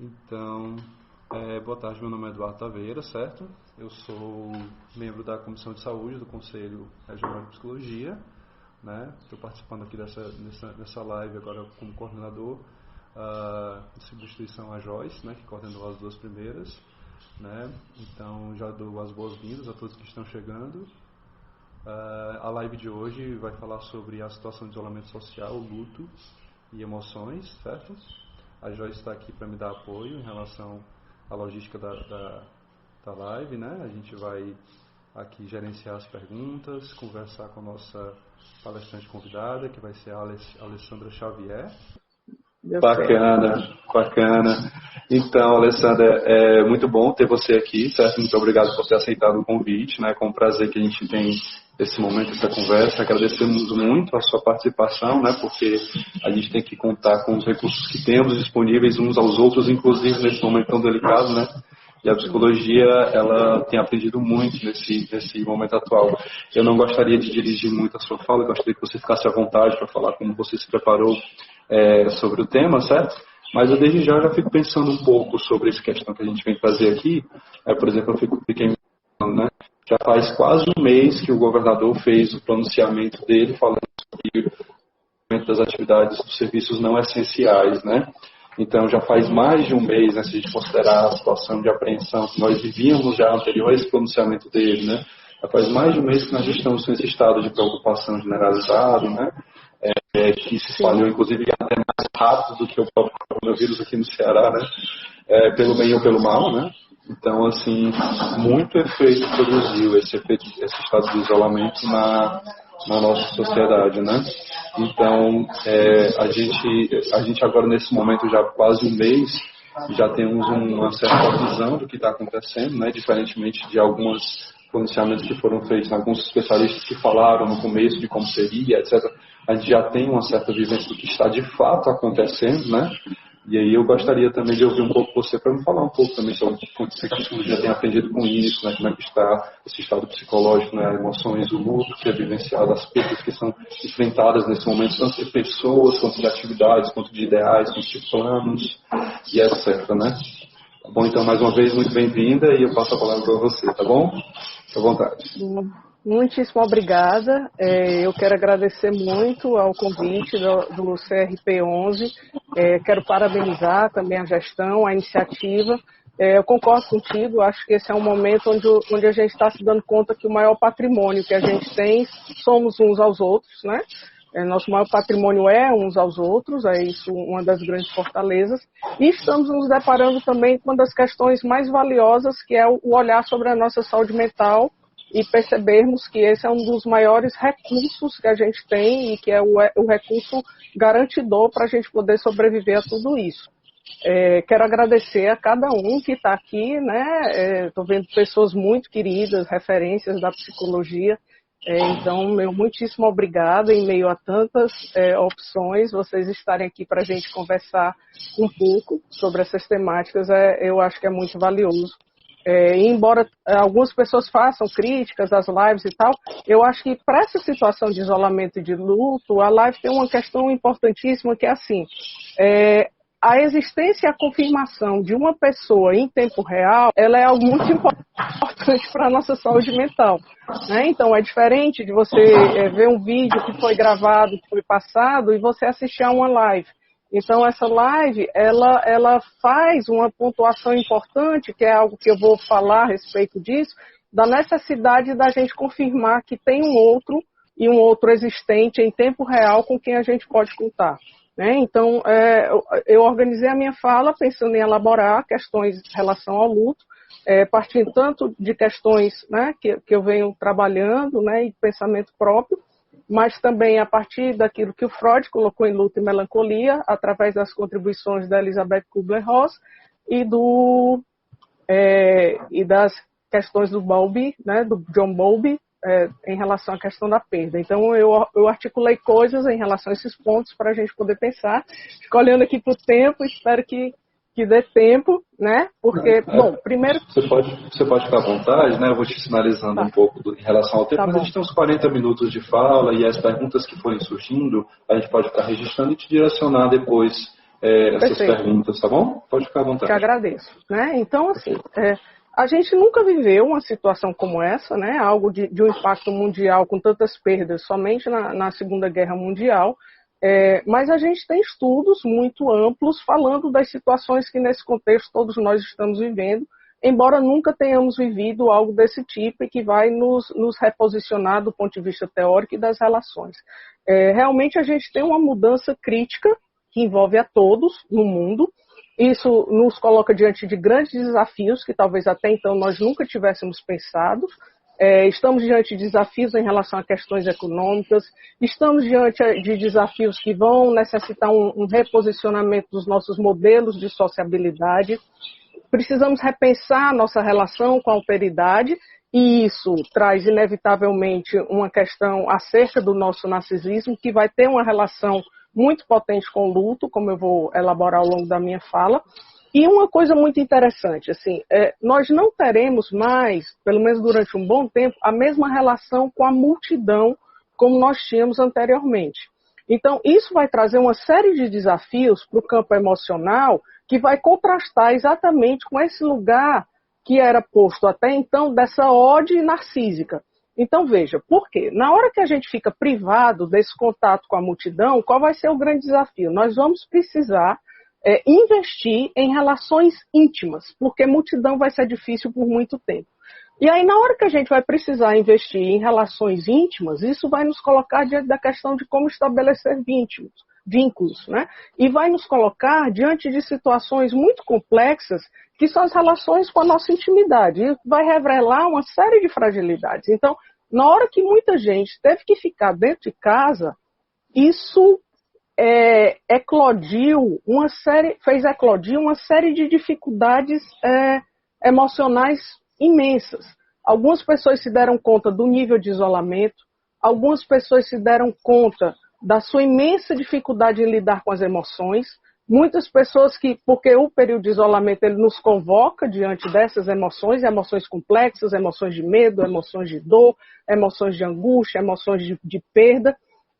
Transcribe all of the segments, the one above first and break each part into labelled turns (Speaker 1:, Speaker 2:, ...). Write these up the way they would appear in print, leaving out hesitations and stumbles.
Speaker 1: Então, boa tarde, meu nome é Eduardo Taveira, certo? Eu sou membro da Comissão de Saúde do Conselho Regional de Psicologia, né? Estou participando aqui nessa live agora como coordenador, de substituição a Joyce, né, que coordenou as duas primeiras, né? Então, já dou as boas-vindas a todos que estão chegando. A live de hoje vai falar sobre a situação de isolamento social, luto e emoções, certo? A Joyce está aqui para me dar apoio em relação à logística da live, né? A gente vai aqui gerenciar as perguntas, conversar com a nossa palestrante convidada, que vai ser a Alessandra Xavier. Bacana. Então, Alessandra, é muito bom ter você aqui, certo? Muito obrigado por ter aceitado o convite, né? Com o prazer que a gente tem esse momento, essa conversa. Agradecemos muito a sua participação, né? Porque a gente tem que contar com os recursos que temos disponíveis uns aos outros, inclusive nesse momento tão delicado, né? E a psicologia, ela tem aprendido muito nesse momento atual. Eu não gostaria de dirigir muito a sua fala, eu gostaria que você ficasse à vontade para falar como você se preparou sobre o tema, certo? Mas eu desde já fico pensando um pouco sobre essa questão que a gente vem fazer aqui. Por exemplo, fiquei pensando, né? Já faz quase um mês que o governador fez o pronunciamento dele falando sobre o aumento das atividades dos serviços não essenciais, né? Então já faz mais de um mês, né, se a gente considerar a situação de apreensão que nós vivíamos já anterior a esse pronunciamento dele, né? Já faz mais de um mês que nós estamos nesse estado de preocupação generalizado, né? Que se espalhou, inclusive, até mais rápido do que o próprio coronavírus aqui no Ceará, né? Pelo bem ou pelo mal, né? Então, assim, muito efeito produziu esse estado de isolamento na nossa sociedade, né? Então, a gente agora, nesse momento, já há quase um mês, já temos uma certa visão do que está acontecendo, né? Diferentemente de alguns pronunciamentos que foram feitos, alguns especialistas que falaram no começo de como seria, etc. A gente já tem uma certa vivência do que está de fato acontecendo, né? E aí eu gostaria também de ouvir um pouco você para me falar um pouco também sobre como você já tem aprendido com isso, né? Como é que está esse estado psicológico, né? As emoções, o luto que é vivenciado, as perdas que são enfrentadas nesse momento, tanto de pessoas, quanto de atividades, quanto de ideais, quanto de planos e etc, né? Tá bom? Então, mais uma vez, muito bem-vinda e eu passo a palavra para você, tá bom? Fique à vontade.
Speaker 2: Muitíssimo obrigada. Eu quero agradecer muito ao convite do CRP11. Quero parabenizar também a gestão, a iniciativa. Eu concordo contigo, acho que esse é um momento onde a gente está se dando conta que o maior patrimônio que a gente tem somos uns aos outros, né? Nosso maior patrimônio é uns aos outros, é isso uma das grandes fortalezas. E estamos nos deparando também com uma das questões mais valiosas, que é o olhar sobre a nossa saúde mental, e percebermos que esse é um dos maiores recursos que a gente tem e que é o recurso garantidor para a gente poder sobreviver a tudo isso. Quero agradecer a cada um que está aqui, né? Estou vendo pessoas muito queridas, referências da psicologia. Então, meu muitíssimo obrigada em meio a tantas opções, vocês estarem aqui para a gente conversar um pouco sobre essas temáticas, eu acho que é muito valioso. Embora algumas pessoas façam críticas às lives e tal, eu acho que para essa situação de isolamento e de luto, a live tem uma questão importantíssima que é assim, a existência e a confirmação de uma pessoa em tempo real, ela é algo muito importante para a nossa saúde mental, né? Então é diferente de você ver um vídeo que foi gravado, que foi passado, e você assistir a uma live. Então, essa live, ela faz uma pontuação importante, que é algo que eu vou falar a respeito disso, da necessidade da gente confirmar que tem um outro e um outro existente em tempo real com quem a gente pode contar, né? Então, eu organizei a minha fala pensando em elaborar questões em relação ao luto, partindo tanto de questões, né, que eu venho trabalhando, né, e pensamento próprio, mas também a partir daquilo que o Freud colocou em Luto e Melancolia, através das contribuições da Elizabeth Kubler-Ross e das questões do Bowlby, né, do John Bowlby, em relação à questão da perda. Então, eu articulei coisas em relação a esses pontos para a gente poder pensar. Fico olhando aqui para o tempo, espero que dê tempo, né? Porque, bom, primeiro...
Speaker 1: Você pode ficar à vontade, né? Eu vou te sinalizando um pouco em relação ao tempo, mas a gente tem uns 40 minutos de fala e as perguntas que forem surgindo, a gente pode ficar registrando e te direcionar depois essas perguntas, tá bom? Pode ficar à vontade.
Speaker 2: Te agradeço. Né? Então, assim, a gente nunca viveu uma situação como essa, né? Algo de um impacto mundial com tantas perdas somente na Segunda Guerra Mundial, mas a gente tem estudos muito amplos falando das situações que nesse contexto todos nós estamos vivendo, embora nunca tenhamos vivido algo desse tipo e que vai nos reposicionar do ponto de vista teórico e das relações. Realmente a gente tem uma mudança crítica que envolve a todos no mundo. Isso nos coloca diante de grandes desafios que talvez até então nós nunca tivéssemos pensado. Estamos diante de desafios em relação a questões econômicas, estamos diante de desafios que vão necessitar um reposicionamento dos nossos modelos de sociabilidade. Precisamos repensar a nossa relação com a alteridade, e isso traz inevitavelmente uma questão acerca do nosso narcisismo, que vai ter uma relação muito potente com o luto, como eu vou elaborar ao longo da minha fala. E uma coisa muito interessante, assim, nós não teremos mais, pelo menos durante um bom tempo, a mesma relação com a multidão como nós tínhamos anteriormente. Então, isso vai trazer uma série de desafios para o campo emocional que vai contrastar exatamente com esse lugar que era posto até então dessa ode narcísica. Então, veja, por quê? Na hora que a gente fica privado desse contato com a multidão, qual vai ser o grande desafio? Nós vamos precisar investir em relações íntimas, porque multidão vai ser difícil por muito tempo. E aí, na hora que a gente vai precisar investir em relações íntimas, isso vai nos colocar diante da questão de como estabelecer vínculos, né? E vai nos colocar diante de situações muito complexas, que são as relações com a nossa intimidade. E vai revelar uma série de fragilidades. Então, na hora que muita gente teve que ficar dentro de casa, isso fez eclodir uma série de dificuldades emocionais imensas. Algumas pessoas se deram conta do nível de isolamento, algumas pessoas se deram conta da sua imensa dificuldade em lidar com as emoções, muitas pessoas porque o período de isolamento ele nos convoca diante dessas emoções complexas, emoções de medo, emoções de dor, emoções de angústia, emoções de perda,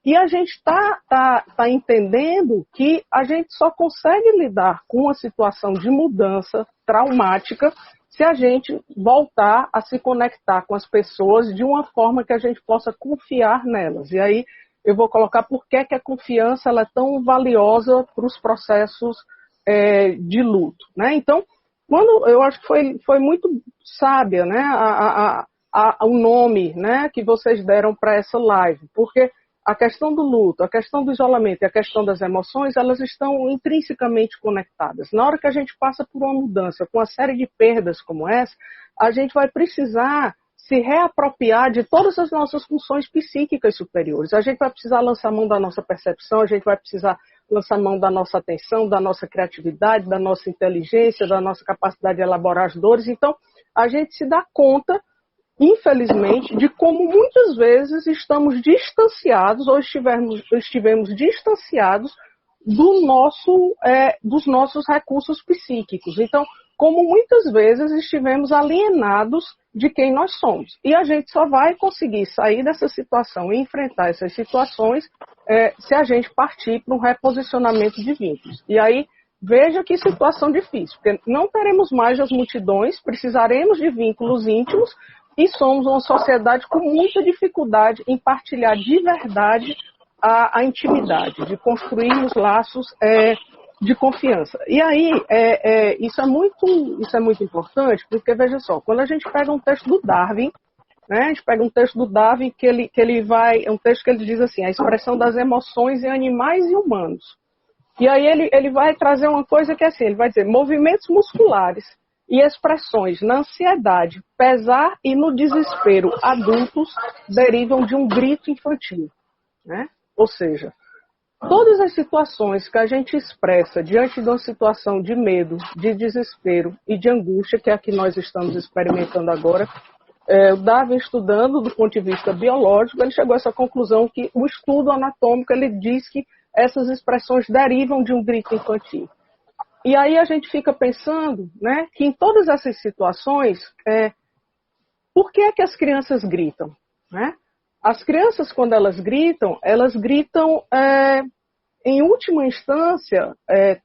Speaker 2: e a gente está entendendo que a gente só consegue lidar com uma situação de mudança traumática se a gente voltar a se conectar com as pessoas de uma forma que a gente possa confiar nelas. E aí eu vou colocar por que a confiança ela é tão valiosa para os processos de luto. Né? Então, eu acho que foi muito sábia, né, o nome, né, que vocês deram para essa live, porque a questão do luto, a questão do isolamento e a questão das emoções, elas estão intrinsecamente conectadas. Na hora que a gente passa por uma mudança, com uma série de perdas como essa, a gente vai precisar se reapropriar de todas as nossas funções psíquicas superiores. A gente vai precisar lançar mão da nossa percepção, a gente vai precisar lançar mão da nossa atenção, da nossa criatividade, da nossa inteligência, da nossa capacidade de elaborar as dores. Então, a gente se dá conta, infelizmente, de como muitas vezes estamos distanciados ou estivemos distanciados dos nossos recursos psíquicos. Então, como muitas vezes estivemos alienados de quem nós somos. E a gente só vai conseguir sair dessa situação e enfrentar essas situações se a gente partir para um reposicionamento de vínculos. E aí, veja que situação difícil, porque não teremos mais as multidões, precisaremos de vínculos íntimos, e somos uma sociedade com muita dificuldade em partilhar de verdade a intimidade, de construirmos laços de confiança. E aí, isso é muito importante, porque, veja só, quando a gente pega um texto do Darwin, né, a gente pega um texto do Darwin é um texto que ele diz assim, a expressão das emoções em animais e humanos. E aí ele vai trazer uma coisa que é assim, ele vai dizer, movimentos musculares e expressões na ansiedade, pesar e no desespero adultos derivam de um grito infantil. Né? Ou seja, todas as situações que a gente expressa diante de uma situação de medo, de desespero e de angústia, que é a que nós estamos experimentando agora, o Darwin, estudando do ponto de vista biológico, ele chegou a essa conclusão que o estudo anatômico ele diz que essas expressões derivam de um grito infantil. E aí a gente fica pensando, né, que em todas essas situações, por que é que as crianças gritam? Né? As crianças, quando elas gritam em última instância,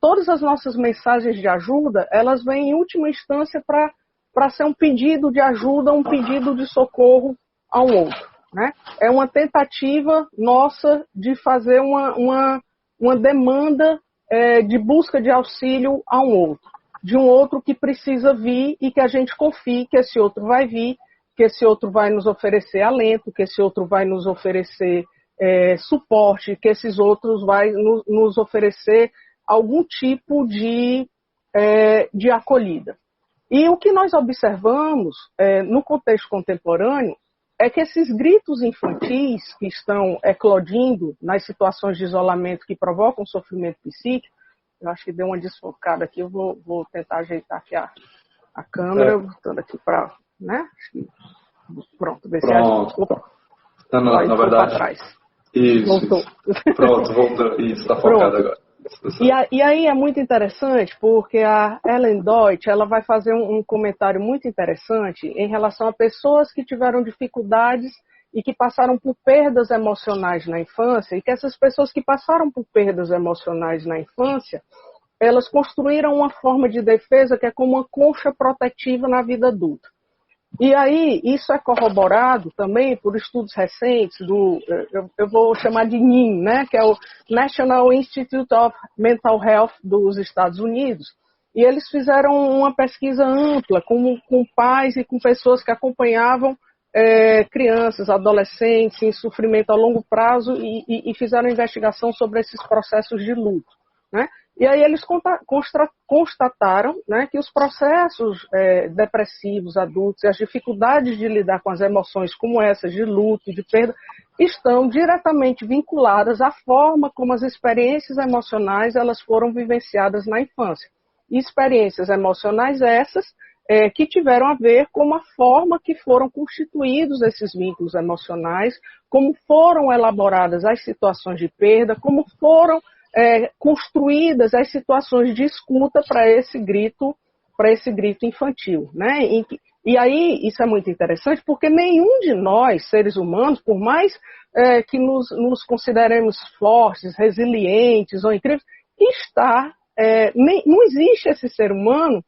Speaker 2: todas as nossas mensagens de ajuda, elas vêm em última instância para ser um pedido de ajuda, um pedido de socorro ao outro, né? É uma tentativa nossa de fazer uma demanda de busca de auxílio a um outro, de um outro que precisa vir e que a gente confie que esse outro vai vir, que esse outro vai nos oferecer alento, que esse outro vai nos oferecer suporte, que esses outros vai nos oferecer algum tipo de acolhida. E o que nós observamos no contexto contemporâneo é que esses gritos infantis que estão eclodindo nas situações de isolamento que provocam sofrimento psíquico, eu acho que deu uma desfocada aqui, eu vou tentar ajeitar aqui a câmera, botando aqui para, né? Pronto, ver se
Speaker 1: na verdade, isso.
Speaker 2: Voltou.
Speaker 1: Pronto, voltou. Isso, está focado agora.
Speaker 2: E aí é muito interessante, porque a Ellen Deutsch, ela vai fazer um comentário muito interessante em relação a pessoas que tiveram dificuldades e que passaram por perdas emocionais na infância, e que essas pessoas que passaram por perdas emocionais na infância, elas construíram uma forma de defesa que é como uma concha protetiva na vida adulta. E aí, isso é corroborado também por estudos recentes eu vou chamar de NIM, né, que é o National Institute of Mental Health dos Estados Unidos. E eles fizeram uma pesquisa ampla com pais e com pessoas que acompanhavam crianças, adolescentes em sofrimento a longo prazo e fizeram investigação sobre esses processos de luto, né? E aí eles constataram, né, que os processos depressivos adultos e as dificuldades de lidar com as emoções como essas, de luto, de perda, estão diretamente vinculadas à forma como as experiências emocionais elas foram vivenciadas na infância. E experiências emocionais essas que tiveram a ver com a forma que foram constituídos esses vínculos emocionais, como foram elaboradas as situações de perda, como foram construídas as situações de escuta para esse grito infantil, né? E aí isso é muito interessante porque nenhum de nós, seres humanos, por mais que nos consideremos fortes, resilientes ou incríveis, não existe esse ser humano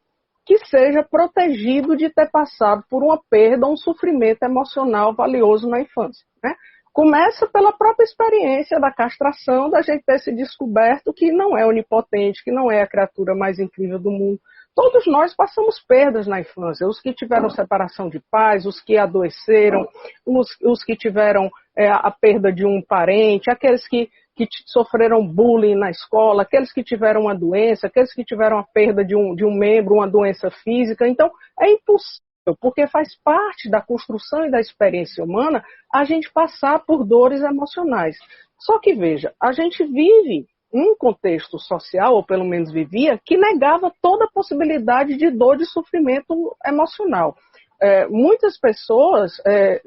Speaker 2: que seja protegido de ter passado por uma perda ou um sofrimento emocional valioso na infância, né? Começa pela própria experiência da castração, da gente ter se descoberto que não é onipotente, que não é a criatura mais incrível do mundo. Todos nós passamos perdas na infância, os que tiveram separação de pais, os que adoeceram, os que tiveram a perda de um parente, aqueles que sofreram bullying na escola, aqueles que tiveram uma doença, aqueles que tiveram a perda de um membro, uma doença física. Então, é impossível, porque faz parte da construção e da experiência humana a gente passar por dores emocionais. Só que, veja, a gente vive um contexto social, ou pelo menos vivia, que negava toda possibilidade de dor, de sofrimento emocional. Muitas pessoas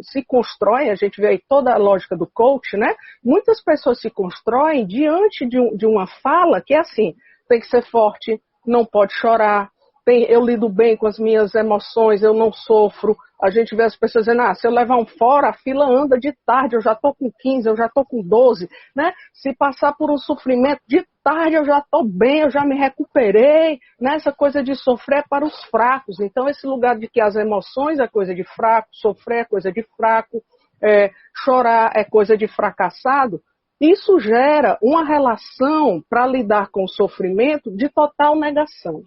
Speaker 2: se constroem, a gente vê aí toda a lógica do coach, né? Muitas pessoas se constroem diante de uma fala que é assim, tem que ser forte, não pode chorar, eu lido bem com as minhas emoções, eu não sofro. A gente vê as pessoas dizendo, se eu levar um fora, a fila anda de tarde, eu já estou com 15, eu já estou com 12, né? Se passar por um sofrimento de tarde, eu já estou bem, eu já me recuperei, né? Essa coisa de sofrer é para os fracos. Então, esse lugar de que as emoções é coisa de fraco, sofrer é coisa de fraco, chorar é coisa de fracassado, isso gera uma relação para lidar com o sofrimento de total negação.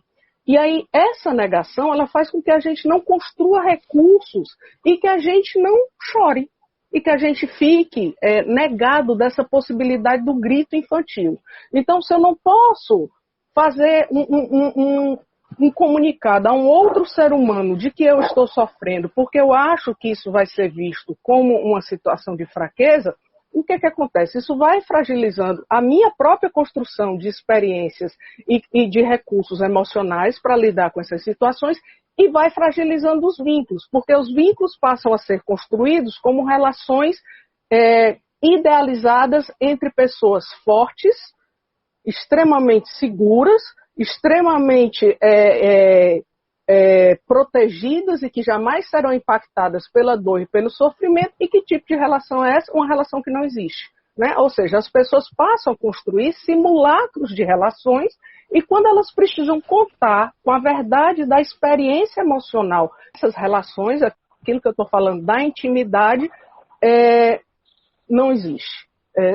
Speaker 2: E aí, essa negação, ela faz com que a gente não construa recursos e que a gente não chore. E que a gente fique negado dessa possibilidade do grito infantil. Então, se eu não posso fazer um comunicado a um outro ser humano de que eu estou sofrendo, porque eu acho que isso vai ser visto como uma situação de fraqueza, o que acontece? Isso vai fragilizando a minha própria construção de experiências e de recursos emocionais para lidar com essas situações e vai fragilizando os vínculos, porque os vínculos passam a ser construídos como relações idealizadas entre pessoas fortes, extremamente seguras, extremamente protegidas e que jamais serão impactadas pela dor e pelo sofrimento. E que tipo de relação é essa? Uma relação que não existe. né? Ou seja, as pessoas passam a construir simulacros de relações e quando elas precisam contar com a verdade da experiência emocional, essas relações, aquilo que eu estou falando da intimidade, não existe.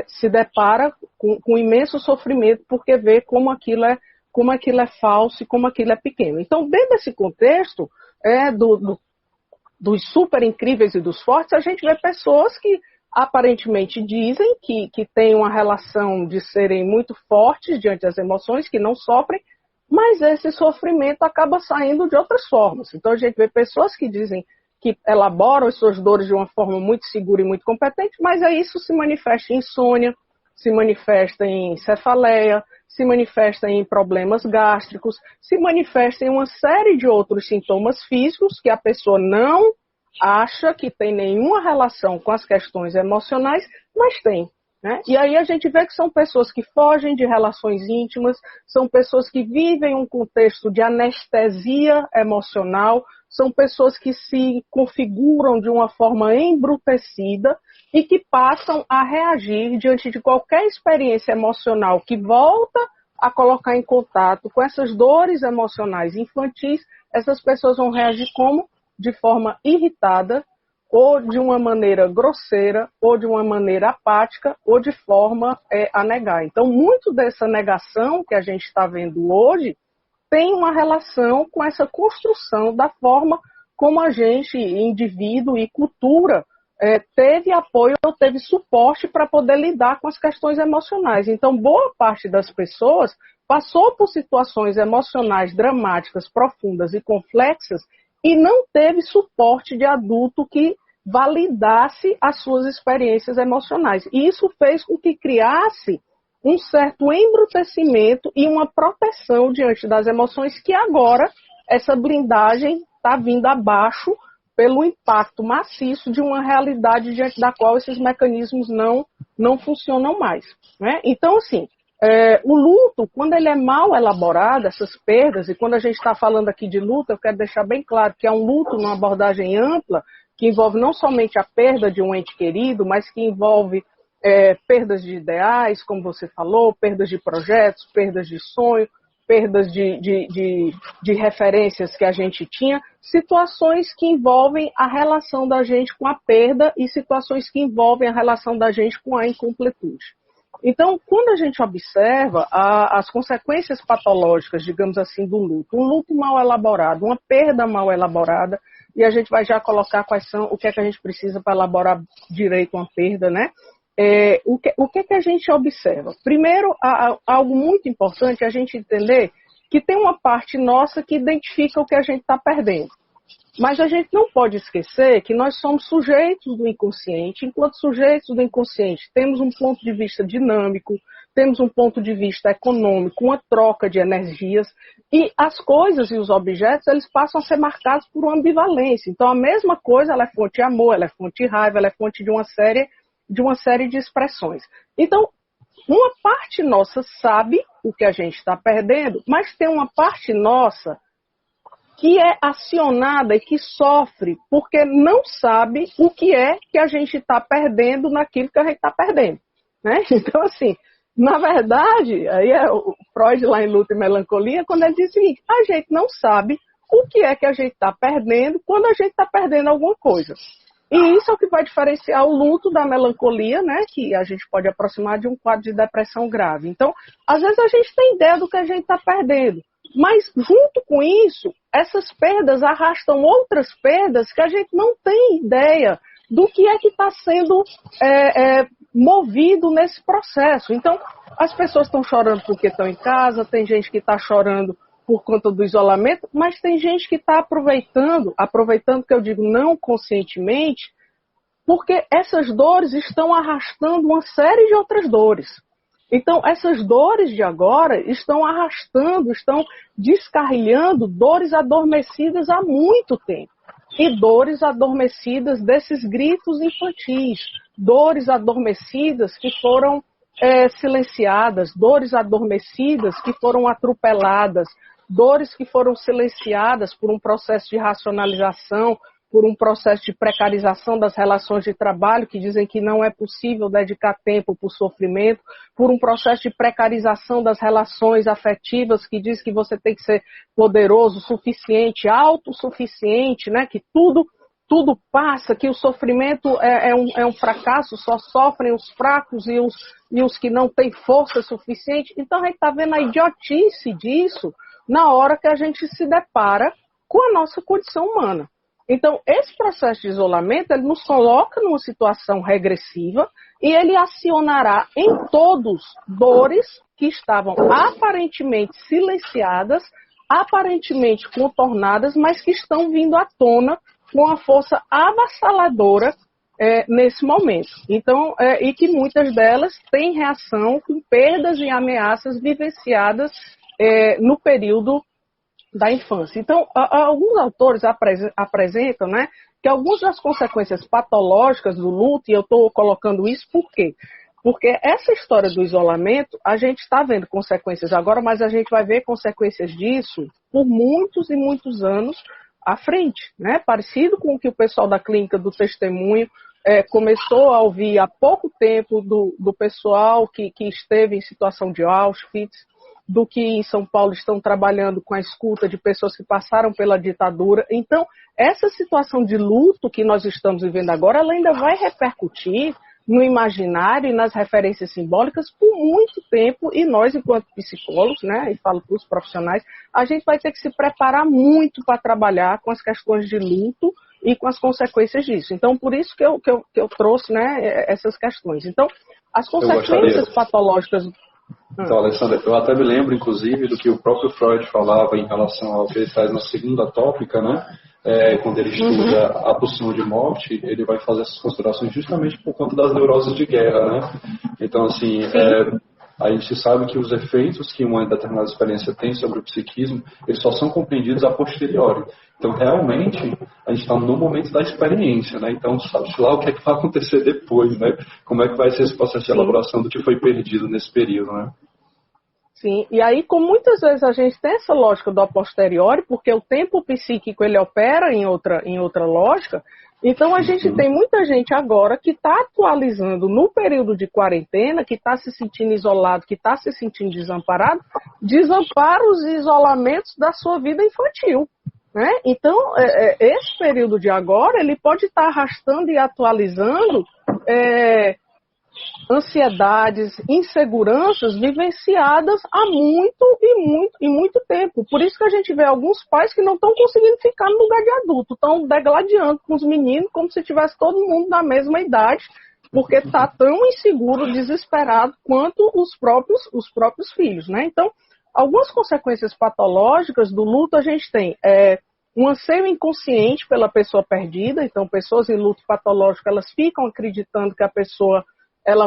Speaker 2: Se depara com imenso sofrimento porque vê como aquilo é falso e como aquilo é pequeno. Então, dentro desse contexto dos super incríveis e dos fortes, a gente vê pessoas que aparentemente dizem que têm uma relação de serem muito fortes diante das emoções, que não sofrem, mas esse sofrimento acaba saindo de outras formas. Então a gente vê pessoas que dizem que elaboram as suas dores de uma forma muito segura e muito competente, mas aí isso se manifesta em insônia, se manifesta em cefaleia, se manifesta em problemas gástricos, se manifesta em uma série de outros sintomas físicos que a pessoa não acha que tem nenhuma relação com as questões emocionais, mas tem. Né? E aí a gente vê que são pessoas que fogem de relações íntimas, são pessoas que vivem um contexto de anestesia emocional, são pessoas que se configuram de uma forma embrutecida e que passam a reagir diante de qualquer experiência emocional que volta a colocar em contato com essas dores emocionais infantis. Essas pessoas vão reagir como? De forma irritada, ou de uma maneira grosseira, ou de uma maneira apática, ou de forma a negar. Então, muito dessa negação que a gente está vendo hoje tem uma relação com essa construção da forma como a gente, indivíduo e cultura, teve apoio ou teve suporte para poder lidar com as questões emocionais. Então, boa parte das pessoas passou por situações emocionais dramáticas, profundas e complexas e não teve suporte de adulto que validasse as suas experiências emocionais. E isso fez com que criasse um certo embrutecimento e uma proteção diante das emoções que agora essa blindagem está vindo abaixo pelo impacto maciço de uma realidade diante da qual esses mecanismos não funcionam mais. Né? Então, assim, o luto, quando ele é mal elaborado, essas perdas, e quando a gente está falando aqui de luto, eu quero deixar bem claro que é um luto numa abordagem ampla, que envolve não somente a perda de um ente querido, mas que envolve perdas de ideais, como você falou, perdas de projetos, perdas de sonho, perdas de referências que a gente tinha, situações que envolvem a relação da gente com a perda e situações que envolvem a relação da gente com a incompletude. Então, quando a gente observa as consequências patológicas, digamos assim, do luto, um luto mal elaborado, uma perda mal elaborada, e a gente vai já colocar o que é que a gente precisa para elaborar direito uma perda, né? O que é que a gente observa? Primeiro, algo muito importante é a gente entender que tem uma parte nossa que identifica o que a gente está perdendo. Mas a gente não pode esquecer que nós somos sujeitos do inconsciente. Enquanto sujeitos do inconsciente, temos um ponto de vista dinâmico, temos um ponto de vista econômico, uma troca de energias, e as coisas e os objetos, eles passam a ser marcados por uma ambivalência. Então, a mesma coisa, ela é fonte de amor, ela é fonte de raiva, ela é fonte de uma série de expressões. Então, uma parte nossa sabe o que a gente está perdendo, mas tem uma parte nossa que é acionada e que sofre porque não sabe o que é que a gente está perdendo naquilo que a gente está perdendo. Né? Então, assim, na verdade, aí é o Freud lá em Luto e Melancolia, quando ele diz o seguinte, a gente não sabe o que é que a gente está perdendo quando a gente está perdendo alguma coisa. E isso é o que vai diferenciar o luto da melancolia, né, que a gente pode aproximar de um quadro de depressão grave. Então, às vezes a gente tem ideia do que a gente está perdendo, mas junto com isso, essas perdas arrastam outras perdas que a gente não tem ideia do que é que está sendo movido nesse processo. Então, as pessoas estão chorando porque estão em casa, tem gente que está chorando por conta do isolamento, mas tem gente que está aproveitando que eu digo não conscientemente, porque essas dores estão arrastando uma série de outras dores. Então, essas dores de agora estão arrastando, estão descarrilhando dores adormecidas há muito tempo. E dores adormecidas desses gritos infantis, dores adormecidas que foram silenciadas, dores adormecidas que foram atropeladas, dores que foram silenciadas por um processo de racionalização, por um processo de precarização das relações de trabalho, que dizem que não é possível dedicar tempo para o sofrimento, por um processo de precarização das relações afetivas, que diz que você tem que ser poderoso, suficiente, autossuficiente, né? Que tudo passa, que o sofrimento é um fracasso, só sofrem os fracos e os que não têm força suficiente. Então a gente está vendo a idiotice disso na hora que a gente se depara com a nossa condição humana. Então, esse processo de isolamento, ele nos coloca numa situação regressiva e ele acionará em todos dores que estavam aparentemente silenciadas, aparentemente contornadas, mas que estão vindo à tona com uma força avassaladora nesse momento. Então, e que muitas delas têm reação com perdas e ameaças vivenciadas no período da infância. Então, alguns autores apresentam, né, que algumas das consequências patológicas do luto, e eu estou colocando isso por quê? Porque essa história do isolamento, a gente está vendo consequências agora, mas a gente vai ver consequências disso por muitos e muitos anos à frente, né? Parecido com o que o pessoal da Clínica do Testemunho começou a ouvir há pouco tempo do pessoal que esteve em situação de Auschwitz, do que em São Paulo estão trabalhando com a escuta de pessoas que passaram pela ditadura. Então, essa situação de luto que nós estamos vivendo agora, ela ainda vai repercutir no imaginário e nas referências simbólicas por muito tempo, e nós, enquanto psicólogos, né, e falo para os profissionais, a gente vai ter que se preparar muito para trabalhar com as questões de luto e com as consequências disso. Então, por isso que eu trouxe, né, essas questões. Então, as consequências patológicas...
Speaker 1: Então, Alessandra, eu até me lembro, inclusive, do que o próprio Freud falava em relação ao que ele faz na segunda tópica, né? Quando ele estuda a pulsão de morte, ele vai fazer essas considerações justamente por conta das neuroses de guerra, né? Então, assim, a gente sabe que os efeitos que uma determinada experiência tem sobre o psiquismo, eles só são compreendidos a posteriori. Então, realmente, a gente está no momento da experiência, né? Então, sabe-se lá o que é que vai acontecer depois, né? Como é que vai ser esse processo de elaboração do que foi perdido nesse período, né?
Speaker 2: Sim, e aí, como muitas vezes a gente tem essa lógica do a posteriori, porque o tempo psíquico ele opera em outra lógica, então a gente tem muita gente agora que está atualizando no período de quarentena, que está se sentindo isolado, que está se sentindo desamparado, desamparos e isolamentos da sua vida infantil. Né? Então, esse período de agora, ele pode estar arrastando e atualizando ansiedades, inseguranças vivenciadas há muito tempo. Por isso que a gente vê alguns pais que não estão conseguindo ficar no lugar de adulto, estão degladiando com os meninos como se tivesse todo mundo na mesma idade, porque está tão inseguro, desesperado quanto os próprios filhos. Né? Então, algumas consequências patológicas do luto a gente tem um anseio inconsciente pela pessoa perdida. Então, pessoas em luto patológico, elas ficam acreditando que a pessoa ela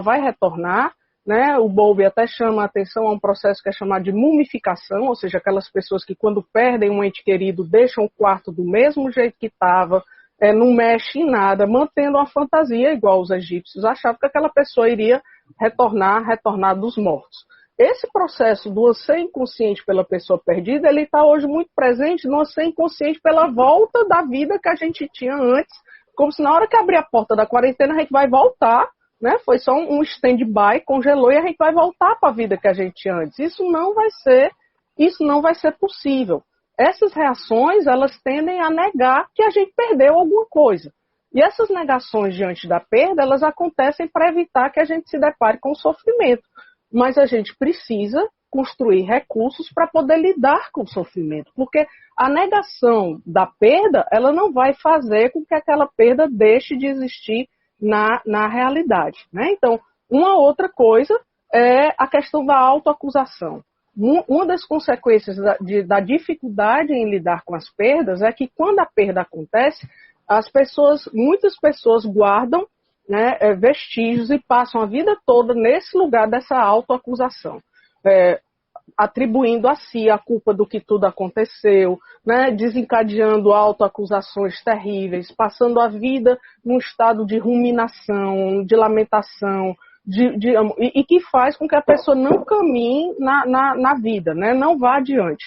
Speaker 2: vai retornar, né? O Bowlby até chama a atenção a um processo que é chamado de mumificação, ou seja, aquelas pessoas que quando perdem um ente querido deixam o quarto do mesmo jeito que estava, não mexe em nada, mantendo uma fantasia igual os egípcios achavam que aquela pessoa iria retornar dos mortos. Esse processo do anseio inconsciente pela pessoa perdida, ele está hoje muito presente no anseio inconsciente pela volta da vida que a gente tinha antes, como se na hora que abrir a porta da quarentena a gente vai voltar, né? Foi só um stand-by, congelou e a gente vai voltar para a vida que a gente tinha antes. Isso não vai ser possível. Essas reações, elas tendem a negar que a gente perdeu alguma coisa. E essas negações diante da perda, elas acontecem para evitar que a gente se depare com o sofrimento. Mas a gente precisa construir recursos para poder lidar com o sofrimento, porque a negação da perda, ela não vai fazer com que aquela perda deixe de existir na realidade. Né? Então, uma outra coisa é a questão da autoacusação. Uma das consequências da dificuldade em lidar com as perdas é que quando a perda acontece, muitas pessoas guardam, né, vestígios e passam a vida toda nesse lugar dessa autoacusação. Atribuindo a si a culpa do que tudo aconteceu, né, desencadeando autoacusações terríveis, passando a vida num estado de ruminação, de lamentação, e que faz com que a pessoa não caminhe na vida, né, não vá adiante.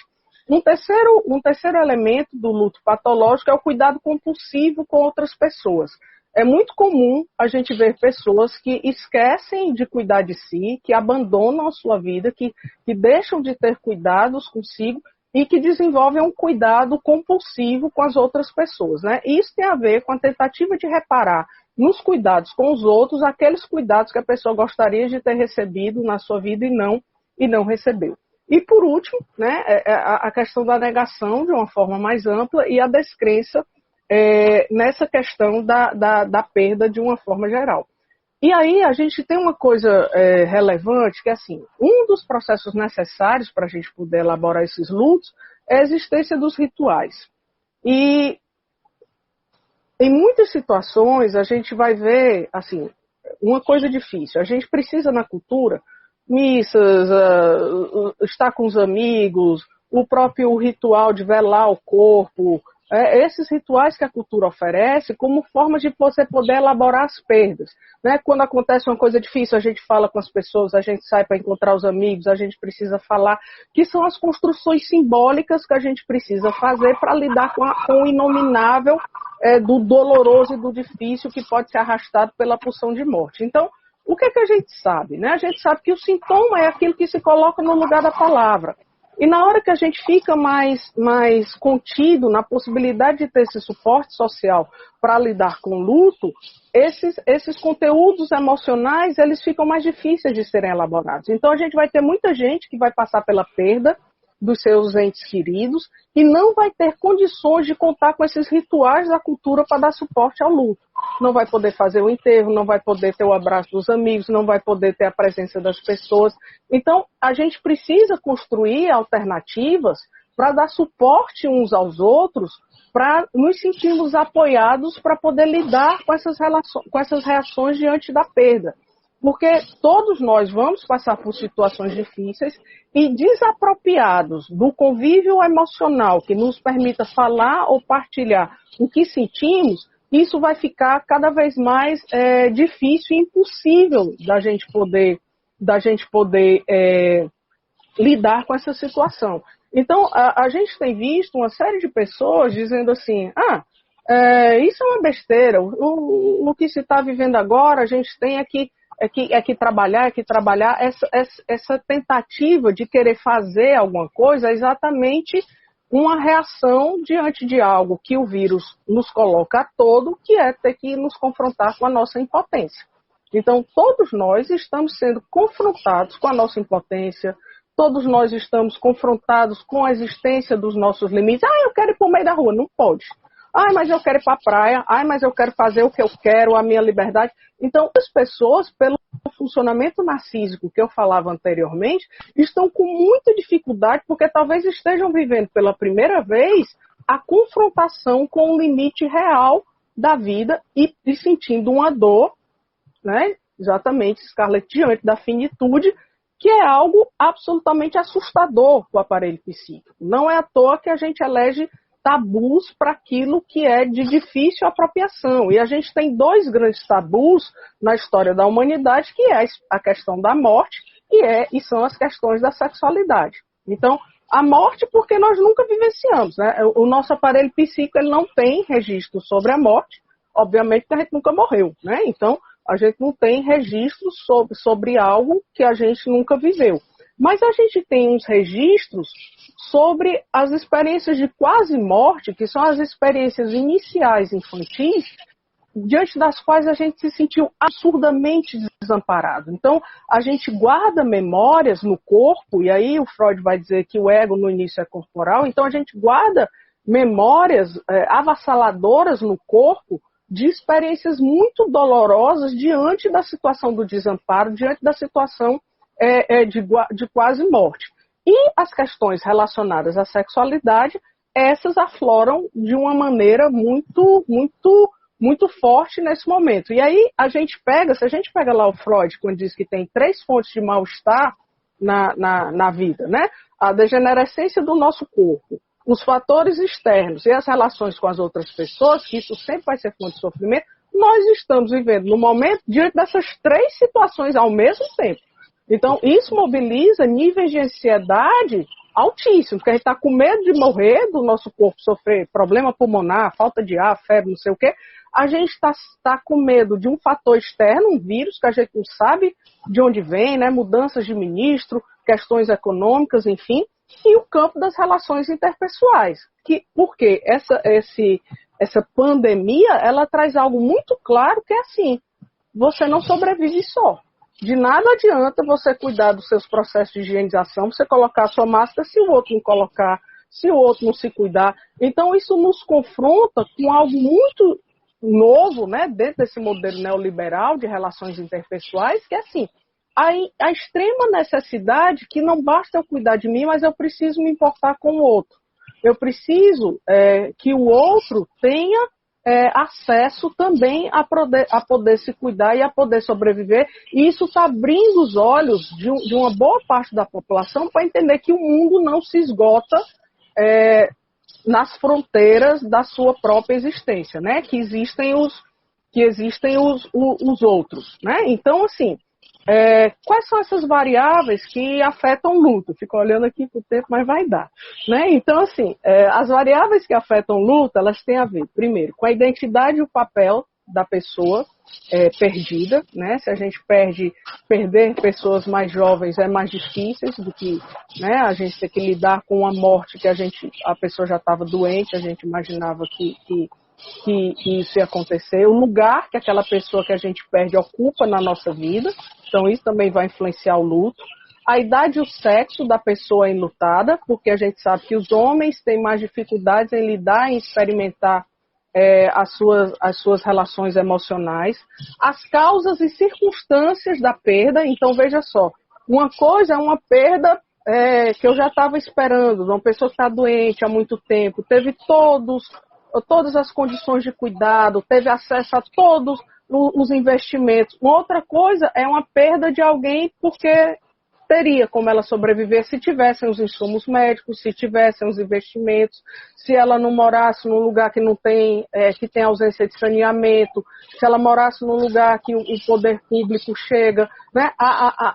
Speaker 2: Um terceiro elemento do luto patológico é o cuidado compulsivo com outras pessoas. É muito comum a gente ver pessoas que esquecem de cuidar de si, que abandonam a sua vida, que deixam de ter cuidados consigo e que desenvolvem um cuidado compulsivo com as outras pessoas, né? E isso tem a ver com a tentativa de reparar nos cuidados com os outros, aqueles cuidados que a pessoa gostaria de ter recebido na sua vida e não recebeu. E, por último, né, a questão da negação de uma forma mais ampla e a descrença nessa questão da perda de uma forma geral. E aí a gente tem uma coisa relevante, que é assim, um dos processos necessários para a gente poder elaborar esses lutos é a existência dos rituais. E em muitas situações a gente vai ver, assim, uma coisa difícil. A gente precisa na cultura, missas, estar com os amigos, o próprio ritual de velar o corpo, esses rituais que a cultura oferece como forma de você poder elaborar as perdas. Né? Quando acontece uma coisa difícil, a gente fala com as pessoas, a gente sai para encontrar os amigos, a gente precisa falar, que são as construções simbólicas que a gente precisa fazer para lidar com o inominável do doloroso e do difícil que pode ser arrastado pela pulsão de morte. Então, o que é que a gente sabe? Né? A gente sabe que o sintoma é aquilo que se coloca no lugar da palavra. E na hora que a gente fica mais contido na possibilidade de ter esse suporte social para lidar com o luto, esses conteúdos emocionais, eles ficam mais difíceis de serem elaborados. Então a gente vai ter muita gente que vai passar pela perda dos seus entes queridos e não vai ter condições de contar com esses rituais da cultura para dar suporte ao luto. Não vai poder fazer o enterro, não vai poder ter o abraço dos amigos, não vai poder ter a presença das pessoas. Então, a gente precisa construir alternativas para dar suporte uns aos outros, para nos sentirmos apoiados para poder lidar com essas reações diante da perda. Porque todos nós vamos passar por situações difíceis e desapropriados do convívio emocional que nos permita falar ou partilhar o que sentimos, isso vai ficar cada vez mais difícil e impossível da gente poder lidar com essa situação. Então, a gente tem visto uma série de pessoas dizendo assim, isso é uma besteira, o que se está vivendo agora, a gente tem que trabalhar, essa tentativa de querer fazer alguma coisa é exatamente uma reação diante de algo que o vírus nos coloca a todo, que é ter que nos confrontar com a nossa impotência. Então, todos nós estamos sendo confrontados com a nossa impotência, todos nós estamos confrontados com a existência dos nossos limites. Eu quero ir para o meio da rua, não pode. Mas eu quero ir para a praia, mas eu quero fazer o que eu quero, a minha liberdade. Então, as pessoas, pelo funcionamento narcísico que eu falava anteriormente, estão com muita dificuldade, porque talvez estejam vivendo pela primeira vez a confrontação com o limite real da vida e sentindo uma dor, né? Exatamente, Scarlett, diante da finitude, que é algo absolutamente assustador para o aparelho psíquico. Não é à toa que a gente elege tabus para aquilo que é de difícil apropriação. E a gente tem dois grandes tabus na história da humanidade, que é a questão da morte e são as questões da sexualidade. Então, a morte porque nós nunca vivenciamos, né? O nosso aparelho psíquico ele não tem registro sobre a morte, obviamente porque a gente nunca morreu, né? Então, a gente não tem registro sobre algo que a gente nunca viveu. Mas a gente tem uns registros sobre as experiências de quase morte, que são as experiências iniciais infantis, diante das quais a gente se sentiu absurdamente desamparado. Então, a gente guarda memórias no corpo, e aí o Freud vai dizer que o ego no início é corporal, então a gente guarda memórias avassaladoras no corpo de experiências muito dolorosas diante da situação do desamparo, diante da situação de quase morte. E as questões relacionadas à sexualidade, essas afloram de uma maneira muito, muito, muito forte nesse momento. E aí se a gente pega lá o Freud, quando diz que tem 3 fontes de mal-estar na vida, né? A degenerescência do nosso corpo, os fatores externos e as relações com as outras pessoas, que isso sempre vai ser fonte de sofrimento, nós estamos vivendo no momento diante dessas 3 situações ao mesmo tempo. Então, isso mobiliza níveis de ansiedade altíssimo, porque a gente está com medo de morrer, do nosso corpo sofrer problema pulmonar, falta de ar, febre, não sei o quê. A gente está com medo de um fator externo, um vírus, que a gente não sabe de onde vem, né? Mudanças de ministro, questões econômicas, enfim, e o campo das relações interpessoais. Porque essa pandemia, ela traz algo muito claro, que é assim, você não sobrevive só. De nada adianta você cuidar dos seus processos de higienização, você colocar a sua máscara, se o outro não colocar, se o outro não se cuidar. Então, isso nos confronta com algo muito novo, né, dentro desse modelo neoliberal de relações interpessoais, que é assim, a extrema necessidade que não basta eu cuidar de mim, mas eu preciso me importar com o outro. Eu preciso que o outro tenha acesso também a poder se cuidar e a poder sobreviver. E isso está abrindo os olhos de uma boa parte da população para entender que o mundo não se esgota nas fronteiras da sua própria existência, né? Que existem os outros, né? Então, assim, quais são essas variáveis que afetam o luto? Fico olhando aqui para o tempo, mas vai dar, né? Então, assim, as variáveis que afetam o luto, elas têm a ver, primeiro, com a identidade e o papel da pessoa perdida, né? Se a gente perder pessoas mais jovens é mais difícil do que, né, a gente ter que lidar com uma morte que a pessoa já estava doente, a gente imaginava que isso ia acontecer, o lugar que aquela pessoa que a gente perde ocupa na nossa vida, então isso também vai influenciar o luto. A idade e o sexo da pessoa enlutada, porque a gente sabe que os homens têm mais dificuldades em lidar, em experimentar as suas relações emocionais, as causas e circunstâncias da perda. Então, veja só, uma coisa é uma perda que eu já estava esperando, uma pessoa que está doente há muito tempo, teve todas as condições de cuidado, teve acesso a todos os investimentos. Uma outra coisa é uma perda de alguém porque teria como ela sobreviver se tivessem os insumos médicos, se tivessem os investimentos, se ela não morasse num lugar que não tem, que tem ausência de saneamento, se ela morasse num lugar que o poder público chega, né?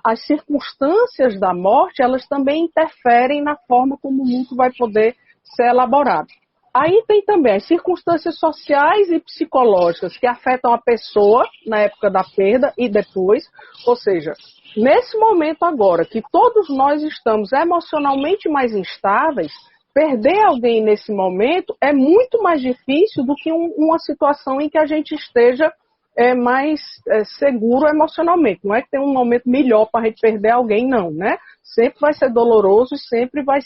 Speaker 2: As circunstâncias da morte, elas também interferem na forma como o luto vai poder ser elaborado. Aí tem também as circunstâncias sociais e psicológicas que afetam a pessoa na época da perda e depois, ou seja, nesse momento agora que todos nós estamos emocionalmente mais instáveis, perder alguém nesse momento é muito mais difícil do que uma situação em que a gente esteja mais seguro emocionalmente. Não é que tem um momento melhor para a gente perder alguém, não, né? Sempre vai ser doloroso e sempre vai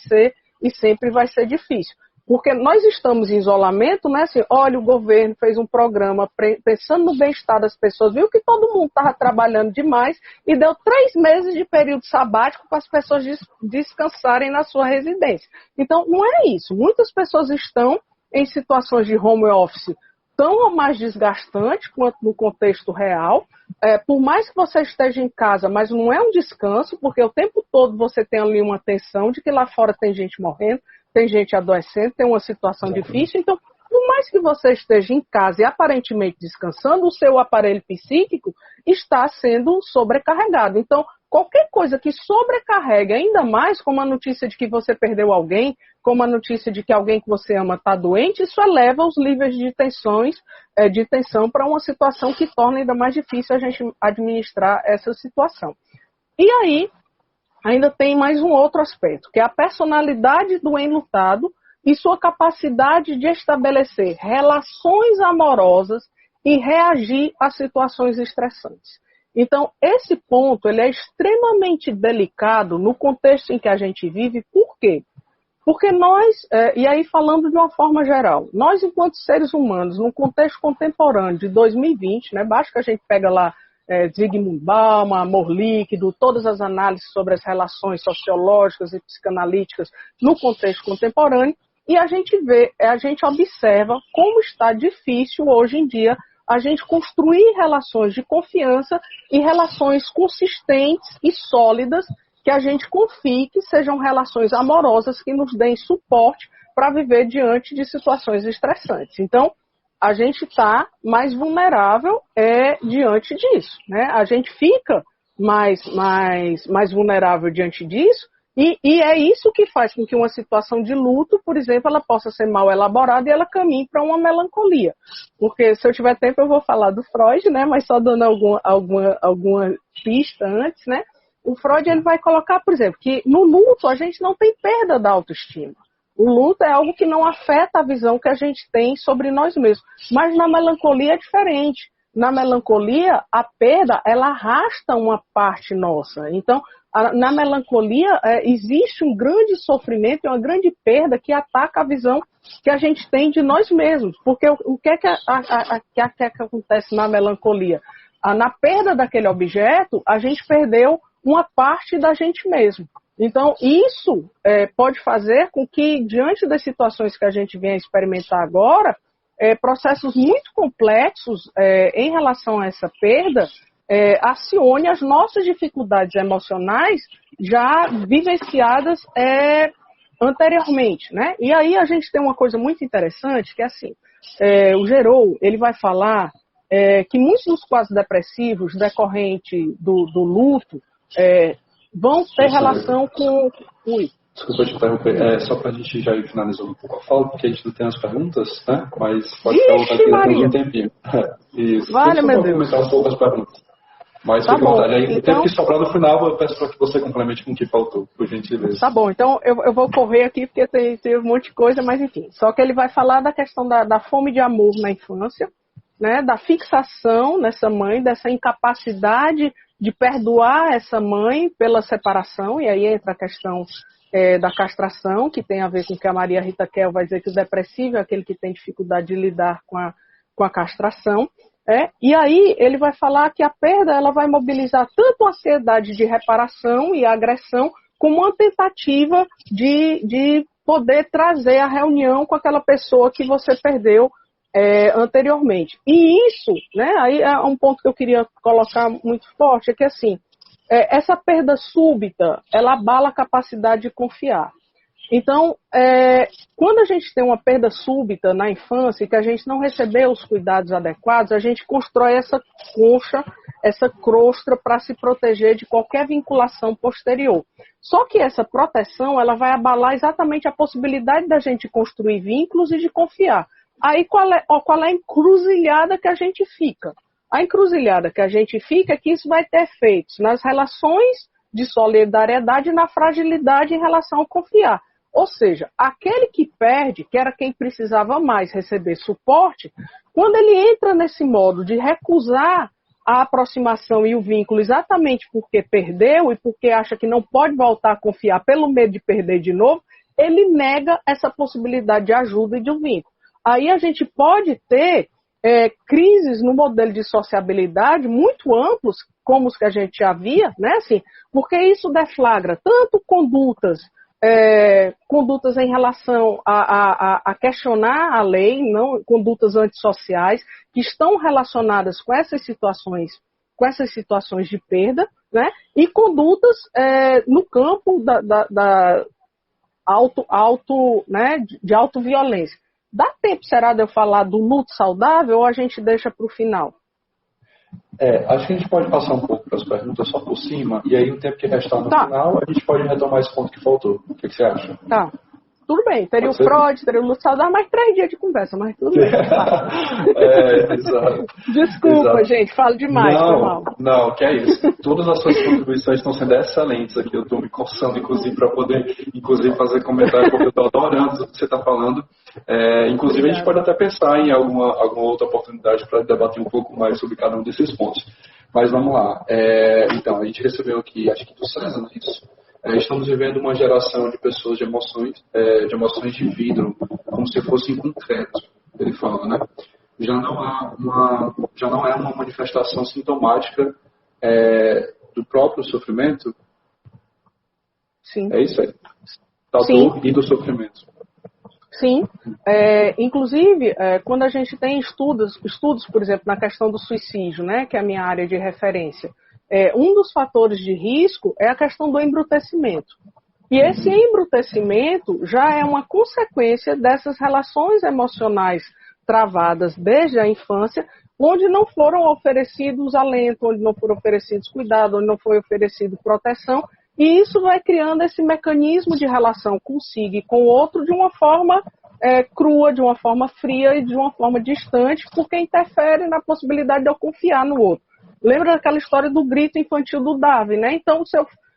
Speaker 2: ser difícil. Porque nós estamos em isolamento, né? Assim, olha, o governo fez um programa pensando no bem-estar das pessoas, viu que todo mundo estava trabalhando demais e deu 3 meses de período sabático para as pessoas descansarem na sua residência. Então, não é isso. Muitas pessoas estão em situações de home office tão ou mais desgastante quanto no contexto real. Por mais que você esteja em casa, mas não é um descanso, porque o tempo todo você tem ali uma tensão de que lá fora tem gente morrendo, tem gente adoecendo, tem uma situação difícil. Então, por mais que você esteja em casa e aparentemente descansando, o seu aparelho psíquico está sendo sobrecarregado. Então, qualquer coisa que sobrecarregue ainda mais, como a notícia de que você perdeu alguém, como a notícia de que alguém que você ama está doente, isso eleva os níveis de tensão para uma situação que torna ainda mais difícil a gente administrar essa situação. E aí, ainda tem mais um outro aspecto, que é a personalidade do enlutado e sua capacidade de estabelecer relações amorosas e reagir a situações estressantes. Então, esse ponto ele é extremamente delicado no contexto em que a gente vive. Por quê? Porque nós, e aí falando de uma forma geral, nós enquanto seres humanos, no contexto contemporâneo de 2020, né, basta que a gente pega lá Zygmunt Bauman, Amor Líquido, todas as análises sobre as relações sociológicas e psicanalíticas no contexto contemporâneo, e a gente observa como está difícil hoje em dia a gente construir relações de confiança e relações consistentes e sólidas que a gente confie que sejam relações amorosas que nos deem suporte para viver diante de situações estressantes. Então, a gente está mais vulnerável diante disso, né? A gente fica mais vulnerável diante disso E é isso que faz com que uma situação de luto, por exemplo, ela possa ser mal elaborada e ela caminhe para uma melancolia. Porque, se eu tiver tempo, eu vou falar do Freud, né? Mas só dando alguma pista antes, né? O Freud ele vai colocar, por exemplo, que no luto a gente não tem perda da autoestima. O luto é algo que não afeta a visão que a gente tem sobre nós mesmos. Mas na melancolia é diferente. Na melancolia, a perda, ela arrasta uma parte nossa. Então, na melancolia, existe um grande sofrimento e uma grande perda que ataca a visão que a gente tem de nós mesmos. Porque o que é que acontece na melancolia? Na perda daquele objeto, a gente perdeu uma parte da gente mesmo. Então, isso pode fazer com que, diante das situações que a gente vem a experimentar agora, processos muito complexos em relação a essa perda, acione as nossas dificuldades emocionais já vivenciadas anteriormente, né? E aí a gente tem uma coisa muito interessante, que é assim, o Gerow, ele vai falar que muitos dos quadros depressivos decorrente do luto vão ter relação com...
Speaker 1: Desculpa te interromper, só para a gente já ir finalizando um pouco a fala, porque a gente não tem as perguntas, né? Mas pode ficar voltar aqui depois de um tempinho. Isso.
Speaker 2: Vale, meu Deus.
Speaker 1: Comentar um pouco as perguntas. Mas
Speaker 2: tá
Speaker 1: fica à vontade. Aí,
Speaker 2: então...
Speaker 1: o tempo que sobrar no final, eu peço para que você complemente com o que faltou, por gentileza.
Speaker 2: Tá bom, então eu vou correr aqui, porque tem um monte de coisa, mas enfim. Só que ele vai falar da questão da fome de amor na infância, né? Da fixação nessa mãe, dessa incapacidade de perdoar essa mãe pela separação, e aí entra a questão da castração, que tem a ver com o que a Maria Rita Kell vai dizer que o depressivo é aquele que tem dificuldade de lidar com a castração. E aí ele vai falar que a perda ela vai mobilizar tanto a ansiedade de reparação e agressão, como uma tentativa de poder trazer a reunião com aquela pessoa que você perdeu anteriormente. E isso, né, aí é um ponto que eu queria colocar muito forte, é que assim, essa perda súbita, ela abala a capacidade de confiar. Então, quando a gente tem uma perda súbita na infância e que a gente não recebeu os cuidados adequados, a gente constrói essa concha, essa crosta para se proteger de qualquer vinculação posterior. Só que essa proteção ela vai abalar exatamente a possibilidade da gente construir vínculos e de confiar. Aí qual é a encruzilhada que a gente fica? A encruzilhada que a gente fica é que isso vai ter efeitos nas relações de solidariedade e na fragilidade em relação ao confiar. Ou seja, aquele que perde, que era quem precisava mais receber suporte, quando ele entra nesse modo de recusar a aproximação e o vínculo exatamente porque perdeu e porque acha que não pode voltar a confiar pelo medo de perder de novo, ele nega essa possibilidade de ajuda e de um vínculo. Aí a gente pode ter crises no modelo de sociabilidade muito amplos, como os que a gente já via, né? Assim, porque isso deflagra tanto condutas em relação a questionar a lei, não condutas antissociais, que estão relacionadas com essas situações de perda, né? E condutas no campo da de autoviolência. Dá tempo, será, de eu falar do luto saudável ou a gente deixa para o final?
Speaker 1: Acho que a gente pode passar um pouco para as perguntas só por cima, e aí o tempo que restar no final, a gente pode retomar esse ponto que faltou. O que você acha?
Speaker 2: Tá. Tudo bem, teria o Freud, teria o luto saudável, mais 3 dias de conversa, mas tudo bem.
Speaker 1: Exato.
Speaker 2: Desculpa, exato. Gente, falo demais.
Speaker 1: Não, que é isso. Todas as suas contribuições estão sendo excelentes aqui. Eu estou me coçando, inclusive, para poder fazer comentário, porque eu estou adorando o que você está falando. Inclusive, a gente pode até pensar em alguma outra oportunidade para debater um pouco mais sobre cada um desses pontos. Mas vamos lá. Então, a gente recebeu aqui, acho que do César, não é isso? Estamos vivendo uma geração de pessoas de emoções de vidro, como se fossem concreto, ele fala, né? Já não é uma manifestação sintomática do próprio sofrimento?
Speaker 2: Sim.
Speaker 1: É isso aí. Da dor e do sofrimento.
Speaker 2: Sim. Inclusive, quando a gente tem estudos, por exemplo, na questão do suicídio, né, que é a minha área de referência, um dos fatores de risco é a questão do embrutecimento. E esse embrutecimento já é uma consequência dessas relações emocionais travadas desde a infância, onde não foram oferecidos alento, onde não foram oferecidos cuidado, onde não foi oferecido proteção, E isso vai criando esse mecanismo de relação consigo e com o outro de uma forma crua, de uma forma fria e de uma forma distante, porque interfere na possibilidade de eu confiar no outro. Lembra daquela história do grito infantil do Darwin, né? Então,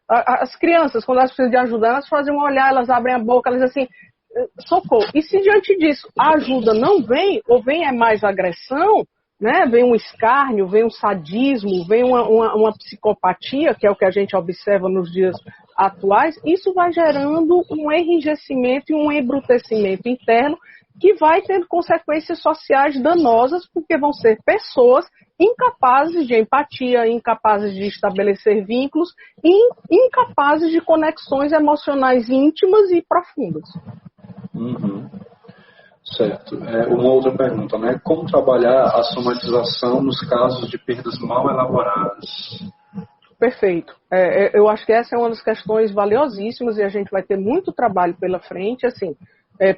Speaker 2: as crianças, quando elas precisam de ajuda, elas fazem um olhar, elas abrem a boca, elas dizem assim, socorro. E se diante disso a ajuda não vem, ou vem mais agressão, né? Vem um escárnio, vem um sadismo, vem uma psicopatia, que é o que a gente observa nos dias atuais, isso vai gerando um enrijecimento e um embrutecimento interno que vai tendo consequências sociais danosas, porque vão ser pessoas incapazes de empatia, incapazes de estabelecer vínculos e incapazes de conexões emocionais íntimas e profundas.
Speaker 1: Uhum. Certo. Uma outra pergunta, né? Como trabalhar a somatização nos casos de perdas mal elaboradas?
Speaker 2: Perfeito. Eu acho que essa é uma das questões valiosíssimas e a gente vai ter muito trabalho pela frente. Assim,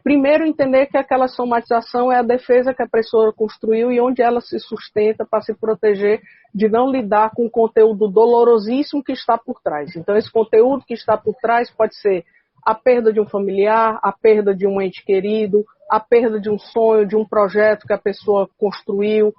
Speaker 2: primeiro, entender que aquela somatização é a defesa que a pessoa construiu e onde ela se sustenta para se proteger de não lidar com o conteúdo dolorosíssimo que está por trás. Então, esse conteúdo que está por trás pode ser a perda de um familiar, a perda de um ente querido, a perda de um sonho, de um projeto que a pessoa construiu,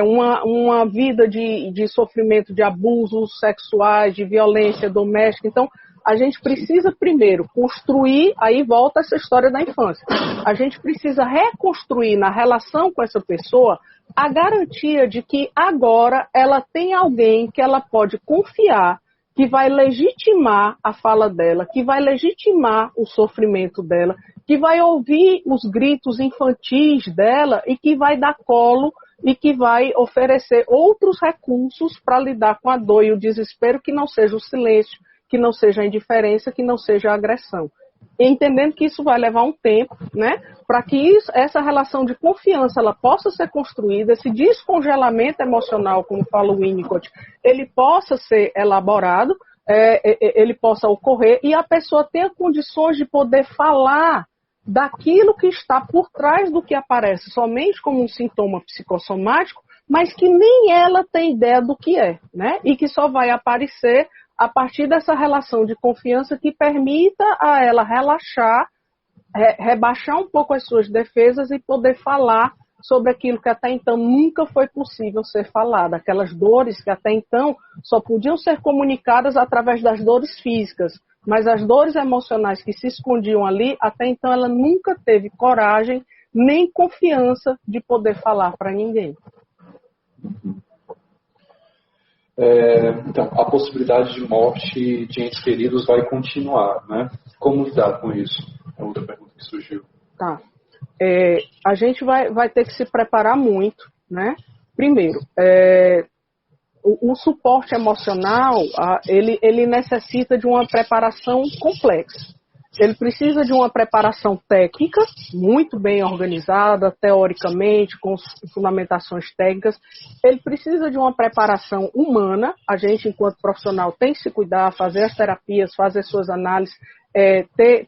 Speaker 2: uma vida de sofrimento, de abusos sexuais, de violência doméstica. Então, a gente precisa primeiro construir, aí volta essa história da infância, a gente precisa reconstruir na relação com essa pessoa a garantia de que agora ela tem alguém que ela pode confiar, que vai legitimar a fala dela, que vai legitimar o sofrimento dela, que vai ouvir os gritos infantis dela e que vai dar colo e que vai oferecer outros recursos para lidar com a dor e o desespero que não seja o silêncio, que não seja a indiferença, que não seja a agressão. Entendendo que isso vai levar um tempo, né, para que essa relação de confiança ela possa ser construída, esse descongelamento emocional, como fala o Winnicott, ele possa ser elaborado, ele possa ocorrer e a pessoa tenha condições de poder falar daquilo que está por trás do que aparece somente como um sintoma psicossomático, mas que nem ela tem ideia do que é, né, e que só vai aparecer a partir dessa relação de confiança que permita a ela relaxar, rebaixar um pouco as suas defesas e poder falar sobre aquilo que até então nunca foi possível ser falado, aquelas dores que até então só podiam ser comunicadas através das dores físicas, mas as dores emocionais que se escondiam ali, até então ela nunca teve coragem nem confiança de poder falar para ninguém.
Speaker 1: Então, a possibilidade de morte de entes queridos vai continuar, né? Como lidar com isso? É outra pergunta que surgiu.
Speaker 2: Tá. A gente vai ter que se preparar muito, né? Primeiro, o suporte emocional, ele necessita de uma preparação complexa. Ele precisa de uma preparação técnica, muito bem organizada, teoricamente, com fundamentações técnicas. Ele precisa de uma preparação humana. A gente, enquanto profissional, tem que se cuidar, fazer as terapias, fazer suas análises,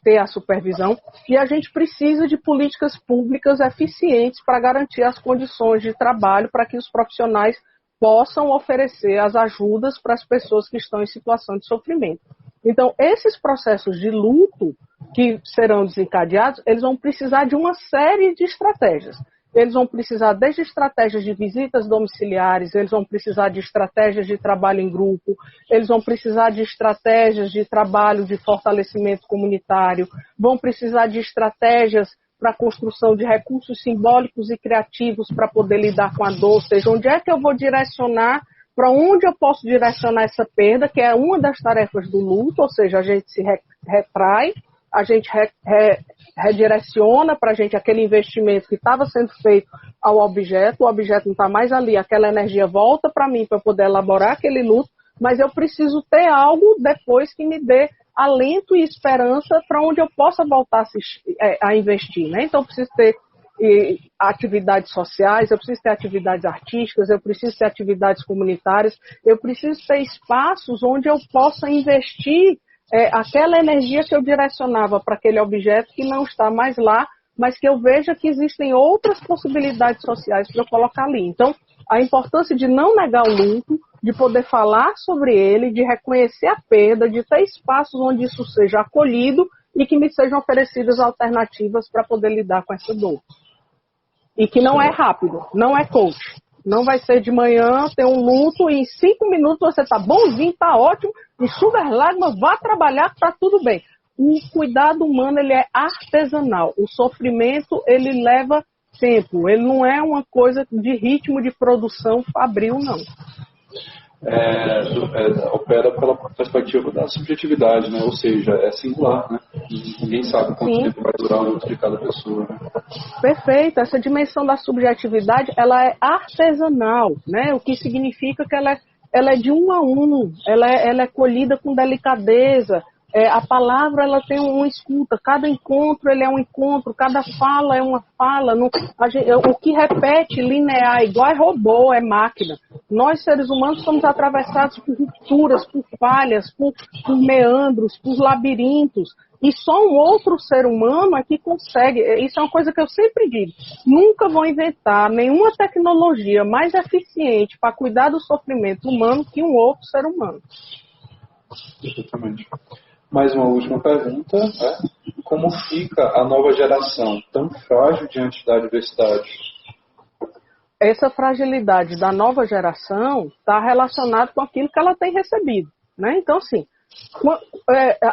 Speaker 2: ter a supervisão. E a gente precisa de políticas públicas eficientes para garantir as condições de trabalho para que os profissionais possam oferecer as ajudas para as pessoas que estão em situação de sofrimento. Então, esses processos de luto que serão desencadeados, eles vão precisar de uma série de estratégias. Eles vão precisar desde estratégias de visitas domiciliares, eles vão precisar de estratégias de trabalho em grupo, eles vão precisar de estratégias de trabalho de fortalecimento comunitário, vão precisar de estratégias para a construção de recursos simbólicos e criativos para poder lidar com a dor, ou seja, onde é que eu vou direcionar, para onde eu posso direcionar essa perda, que é uma das tarefas do luto, ou seja, a gente se retrai, a gente redireciona para a gente aquele investimento que estava sendo feito ao objeto, o objeto não está mais ali, aquela energia volta para mim para poder elaborar aquele luto, mas eu preciso ter algo depois que me dê alento e esperança para onde eu possa voltar a investir, né? Então eu preciso ter atividades sociais, eu preciso ter atividades artísticas, eu preciso ter atividades comunitárias, eu preciso ter espaços onde eu possa investir aquela energia que eu direcionava para aquele objeto que não está mais lá, mas que eu veja que existem outras possibilidades sociais para eu colocar ali. Então, a importância de não negar o luto, de poder falar sobre ele, de reconhecer a perda, de ter espaços onde isso seja acolhido e que me sejam oferecidas alternativas para poder lidar com essa dor. E que não é rápido, não é coach. Não vai ser de manhã, ter um luto e em 5 minutos você está bonzinho, está ótimo, enxuga as lágrimas, vá trabalhar, está tudo bem. O cuidado humano, ele é artesanal. O sofrimento, ele leva tempo. Ele não é uma coisa de ritmo de produção fabril, não.
Speaker 1: Opera pela perspectiva da subjetividade, né? Ou seja, é singular, né? Ninguém sabe quanto tempo vai durar o luto de cada pessoa. Né?
Speaker 2: Perfeito. Essa dimensão da subjetividade, ela é artesanal, né? O que significa que ela é de um a um, ela é colhida com delicadeza. A palavra, ela tem uma escuta, cada encontro ele é um encontro, cada fala é uma fala. O que repete linear, igual é robô, é máquina. Nós, seres humanos, somos atravessados por rupturas, por falhas, por meandros, por labirintos. E só um outro ser humano é que consegue. Isso é uma coisa que eu sempre digo. Nunca vão inventar nenhuma tecnologia mais eficiente para cuidar do sofrimento humano que um outro ser humano.
Speaker 1: Exatamente. Mais uma última pergunta, né? Como fica a nova geração tão frágil diante da adversidade?
Speaker 2: Essa fragilidade da nova geração está relacionada com aquilo que ela tem recebido, né? Então, assim,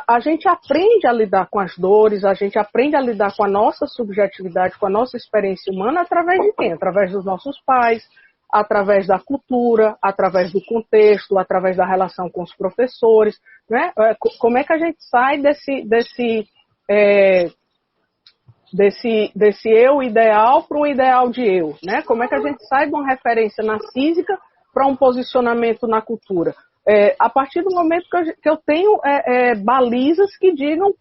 Speaker 2: a gente aprende a lidar com as dores, a gente aprende a lidar com a nossa subjetividade, com a nossa experiência humana através de quem? Através dos nossos pais, através da cultura, através do contexto, através da relação com os professores, né? Como é que a gente sai desse eu ideal para um ideal de eu, né? Como é que a gente sai de uma referência narcísica para um posicionamento na cultura? A partir do momento que eu tenho balizas que digam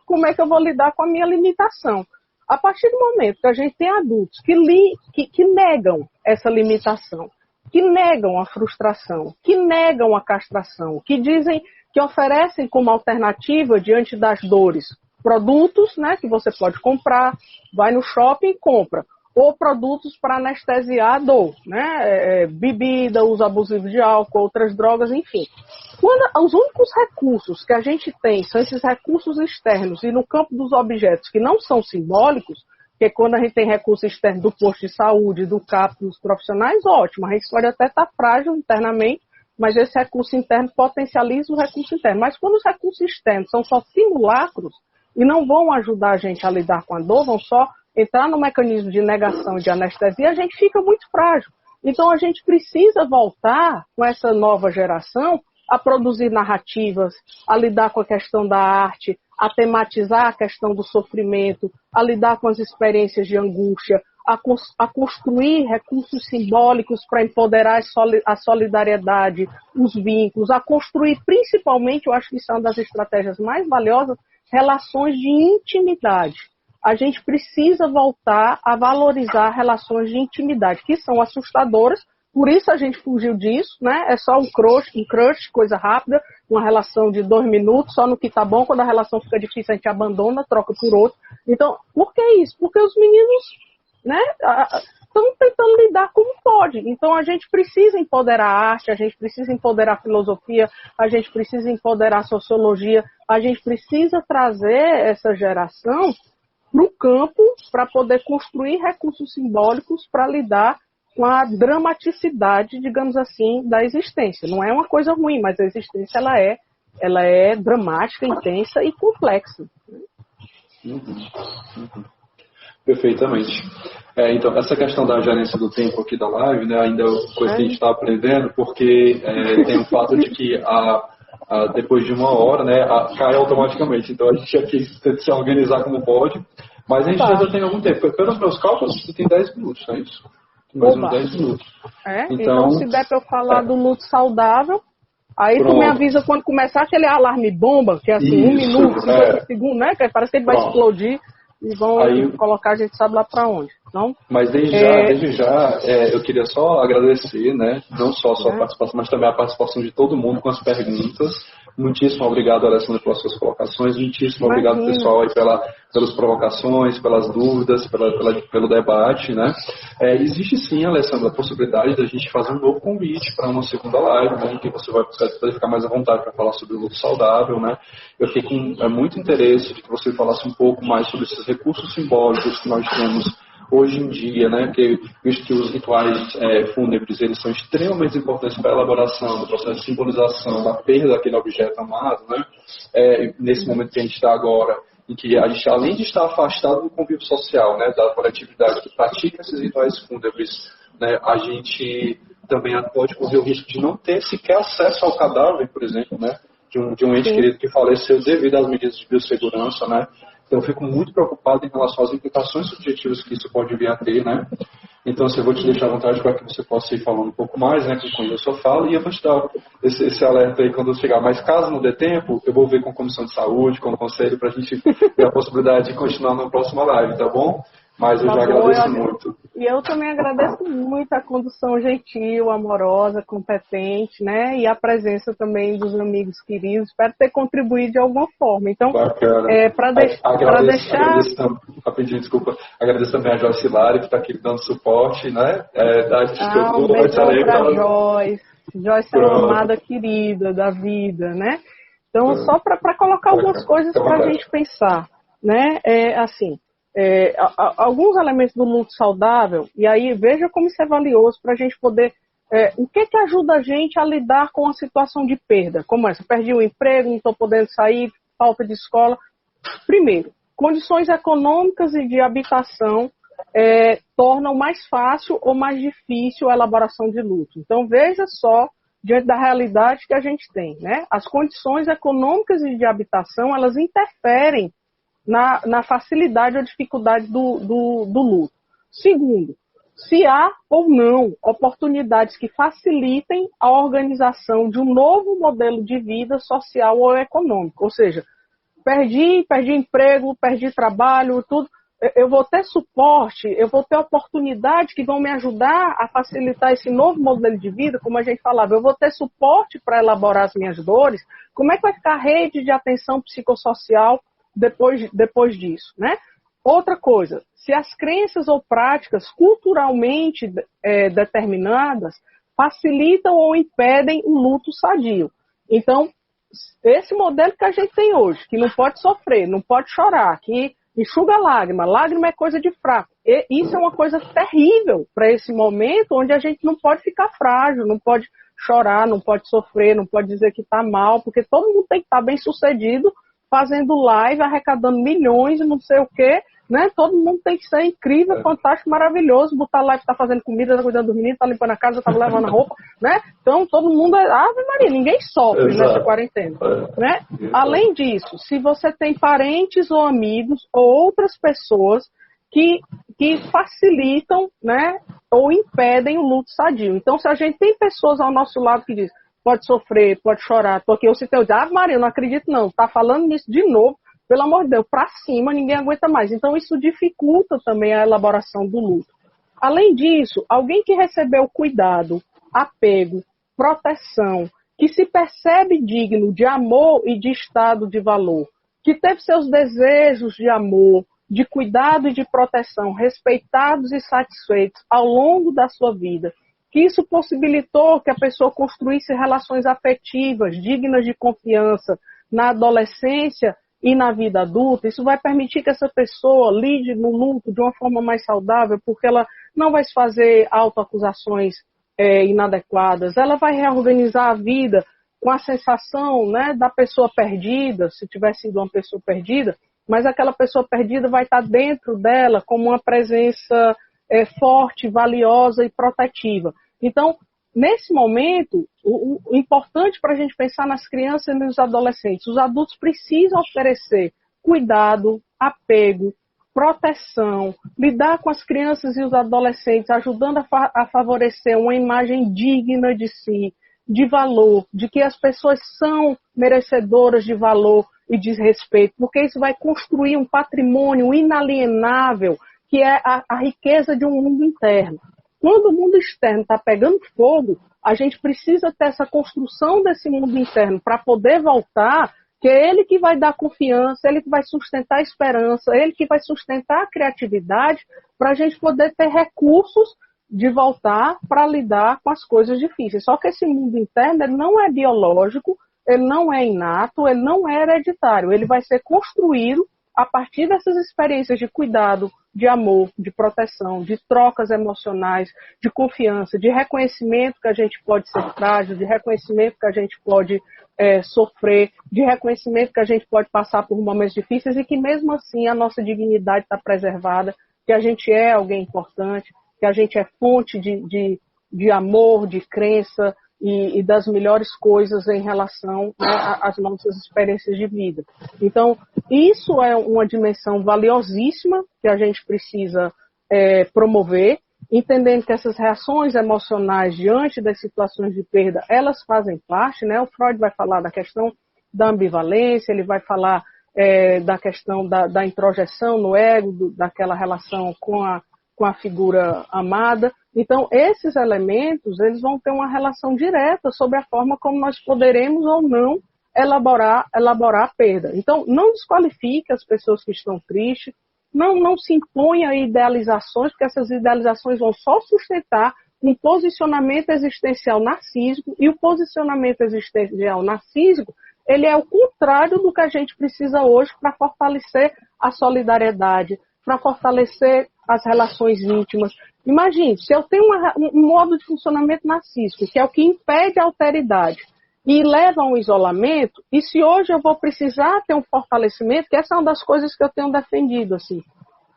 Speaker 2: como é que eu vou lidar com a minha limitação. A partir do momento que a gente tem adultos que negam essa limitação, que negam a frustração, que negam a castração, que dizem, que oferecem como alternativa diante das dores produtos, né, que você pode comprar, vai no shopping e compra, ou produtos para anestesiar a dor, né, bebida, uso abusivo de álcool, outras drogas, enfim. Os únicos recursos que a gente tem são esses recursos externos e no campo dos objetos que não são simbólicos, porque quando a gente tem recurso externo do posto de saúde, do CAP, dos profissionais, ótimo, a gente pode até estar frágil internamente, mas esse recurso interno potencializa o recurso interno. Mas quando os recursos externos são só simulacros e não vão ajudar a gente a lidar com a dor, vão só entrar no mecanismo de negação e de anestesia, a gente fica muito frágil. Então a gente precisa voltar com essa nova geração a produzir narrativas, a lidar com a questão da arte, a tematizar a questão do sofrimento, a lidar com as experiências de angústia, a construir recursos simbólicos para empoderar a solidariedade, os vínculos, a construir principalmente, eu acho que isso é uma das estratégias mais valiosas, relações de intimidade. A gente precisa voltar a valorizar relações de intimidade, que são assustadoras. Por isso a gente fugiu disso, né? É só um crush, coisa rápida, uma relação de 2 minutos, só no que tá bom, quando a relação fica difícil a gente abandona, troca por outro. Então, por que isso? Porque os meninos, né, estão tentando lidar como pode. Então a gente precisa empoderar a arte, a gente precisa empoderar a filosofia, a gente precisa empoderar a sociologia, a gente precisa trazer essa geração para o campo para poder construir recursos simbólicos para lidar com a dramaticidade, digamos assim, da existência. Não é uma coisa ruim, mas a existência ela é dramática, intensa e complexa.
Speaker 1: Perfeitamente. Então, essa questão da gerência do tempo aqui da live, né, ainda é coisa que a gente está aprendendo, porque tem o fato de que depois de 1 hora, né, cai automaticamente. Então, a gente aqui tem que se organizar como pode, mas a gente ainda tem algum tempo. Pelos meus cálculos, você tem 10 minutos, não é isso? Mais uns 10 minutos.
Speaker 2: Então, se der para eu falar do luto saudável, aí pronto. Tu me avisa quando começar aquele alarme bomba, que é assim, isso, 1 minuto, 50 segundos, né? Que parece que ele vai explodir e vão colocar, a gente sabe lá para onde. Então,
Speaker 1: mas desde já eu queria só agradecer, né, não só a sua participação, mas também a participação de todo mundo com as perguntas. Muitíssimo obrigado, Alessandra, pelas suas colocações. Muitíssimo obrigado, pessoal, aí pelas provocações, pelas dúvidas, pelo debate, né. Existe sim, Alessandra, a possibilidade da gente fazer um novo convite para uma segunda live, né, em que você vai poder ficar mais à vontade para falar sobre o luto saudável, né. Eu fiquei com muito interesse de que você falasse um pouco mais sobre esses recursos simbólicos que nós temos hoje em dia, né, visto que os rituais fúnebres eles são extremamente importantes para a elaboração do processo de simbolização da perda daquele objeto amado, né, nesse momento que a gente está agora, em que a gente, além de estar afastado do convívio social, né, da coletividade que pratica esses rituais fúnebres, né, a gente também pode correr o risco de não ter sequer acesso ao cadáver, por exemplo, né, de um ente querido que faleceu devido às medidas de biossegurança, né. Então, eu fico muito preocupado em relação às implicações subjetivas que isso pode vir a ter, né? Então, assim, eu vou te deixar à vontade para que você possa ir falando um pouco mais, né? Quando eu só falo, e eu vou te dar esse alerta aí quando eu chegar. Mas caso não dê tempo, eu vou ver com a Comissão de Saúde, com o Conselho, para a gente ter a possibilidade de continuar na próxima live, tá bom? Mas eu já agradeço muito.
Speaker 2: E eu também agradeço muito a condução gentil, amorosa, competente, né? E a presença também dos amigos queridos. Espero ter contribuído de alguma forma. Então, para deixar...
Speaker 1: Rapidinho, desculpa. Agradeço também a Joyce Lari, que está aqui dando suporte, né?
Speaker 2: Um beijão para Joyce. Joyce é uma amada querida da vida, né? Então, só para colocar algumas coisas para a gente pensar, né? Alguns elementos do luto saudável, e aí veja como isso é valioso para a gente poder... o que ajuda a gente a lidar com a situação de perda? Como essa? Perdi o emprego, não estou podendo sair, falta de escola. Primeiro, condições econômicas e de habitação tornam mais fácil ou mais difícil a elaboração de luto. Então veja só, diante da realidade que a gente tem, né? As condições econômicas e de habitação, elas interferem na facilidade ou dificuldade do luto. Segundo, se há ou não oportunidades que facilitem a organização de um novo modelo de vida social ou econômico. Ou seja, perdi emprego, perdi trabalho, tudo. Eu vou ter suporte, eu vou ter oportunidades que vão me ajudar a facilitar esse novo modelo de vida, como a gente falava, eu vou ter suporte para elaborar as minhas dores. Como é que vai ficar a rede de atenção psicossocial depois disso, né? Outra coisa, se as crenças ou práticas culturalmente determinadas facilitam ou impedem o luto sadio. Então, esse modelo que a gente tem hoje, que não pode sofrer, não pode chorar, que enxuga lágrima, lágrima é coisa de fraco. E isso é uma coisa terrível para esse momento onde a gente não pode ficar frágil, não pode chorar, não pode sofrer, não pode dizer que está mal, porque todo mundo tem que estar bem sucedido fazendo live, arrecadando milhões e não sei o quê, né? Todo mundo tem que ser incrível, fantástico, maravilhoso, botar live, tá fazendo comida, tá cuidando dos meninos, tá limpando a casa, tá lavando a roupa, né? Então todo mundo Ave Maria, ninguém sofre nessa quarentena, né? Além disso, se você tem parentes ou amigos ou outras pessoas que facilitam, né, ou impedem o luto sadio. Então, se a gente tem pessoas ao nosso lado que dizem pode sofrer, pode chorar, tô aqui, eu citei, Maria, eu não acredito não, tá falando nisso de novo, pelo amor de Deus, pra cima, ninguém aguenta mais. Então isso dificulta também a elaboração do luto. Além disso, alguém que recebeu cuidado, apego, proteção, que se percebe digno de amor e de estado de valor, que teve seus desejos de amor, de cuidado e de proteção respeitados e satisfeitos ao longo da sua vida, que isso possibilitou que a pessoa construísse relações afetivas, dignas de confiança na adolescência e na vida adulta. Isso vai permitir que essa pessoa lide no luto de uma forma mais saudável, porque ela não vai se fazer autoacusações inadequadas, ela vai reorganizar a vida com a sensação, né, da pessoa perdida, se tiver sido uma pessoa perdida, mas aquela pessoa perdida vai estar dentro dela como uma presença forte, valiosa e protetiva. Então, nesse momento, o importante para a gente pensar nas crianças e nos adolescentes, os adultos precisam oferecer cuidado, apego, proteção, lidar com as crianças e os adolescentes, ajudando a favorecer uma imagem digna de si, de valor, de que as pessoas são merecedoras de valor e de respeito, porque isso vai construir um patrimônio inalienável que é a riqueza de um mundo interno. Quando o mundo externo está pegando fogo, a gente precisa ter essa construção desse mundo interno para poder voltar, que é ele que vai dar confiança, ele que vai sustentar a esperança, ele que vai sustentar a criatividade, para a gente poder ter recursos de voltar para lidar com as coisas difíceis. Só que esse mundo interno ele não é biológico, ele não é inato, ele não é hereditário, ele vai ser construído a partir dessas experiências de cuidado, de amor, de proteção, de trocas emocionais, de confiança, de reconhecimento que a gente pode ser frágil, de reconhecimento que a gente pode sofrer, de reconhecimento que a gente pode passar por momentos difíceis e que mesmo assim a nossa dignidade está preservada, que a gente é alguém importante, que a gente é fonte de amor, de crença, e das melhores coisas em relação, né, às nossas experiências de vida. Então, isso é uma dimensão valiosíssima que a gente precisa promover, entendendo que essas reações emocionais diante das situações de perda, elas fazem parte, né? O Freud vai falar da questão da ambivalência, ele vai falar da questão da introjeção no ego, daquela relação com a figura amada. Então, esses elementos, eles vão ter uma relação direta sobre a forma como nós poderemos ou não elaborar a perda. Então, não desqualifique as pessoas que estão tristes, não se imponha idealizações, porque essas idealizações vão só sustentar um posicionamento existencial narcísico, e o posicionamento existencial narcísico, ele é o contrário do que a gente precisa hoje para fortalecer a solidariedade, para fortalecer as relações íntimas. Imagine, se eu tenho um modo de funcionamento narcísico, que é o que impede a alteridade e leva a um isolamento, e se hoje eu vou precisar ter um fortalecimento, que essa é uma das coisas que eu tenho defendido, assim,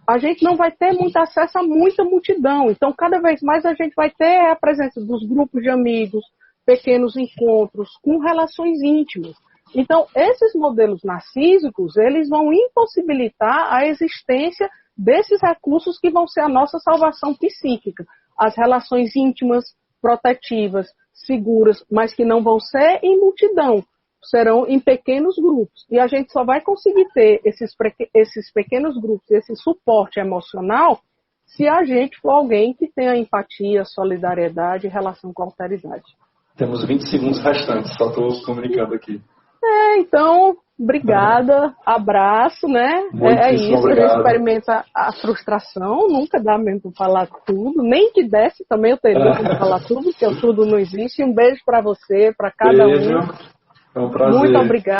Speaker 2: a gente não vai ter muito acesso a muita multidão, então cada vez mais a gente vai ter a presença dos grupos de amigos, pequenos encontros, com relações íntimas. Então, esses modelos narcísicos, eles vão impossibilitar a existência desses recursos que vão ser a nossa salvação psíquica. As relações íntimas, protetivas, seguras, mas que não vão ser em multidão, serão em pequenos grupos. E a gente só vai conseguir ter esses pequenos grupos, esse suporte emocional, se a gente for alguém que tenha empatia, solidariedade e relação com a alteridade.
Speaker 1: Temos 20 segundos restantes, só estou comunicando aqui.
Speaker 2: Então, obrigada, abraço, né? É isso, obrigado. A gente experimenta a frustração, nunca dá mesmo para falar tudo, nem que desse também eu teria para falar tudo, porque o tudo não existe. Um beijo para você, para cada um.
Speaker 1: É um prazer.
Speaker 2: Muito obrigada.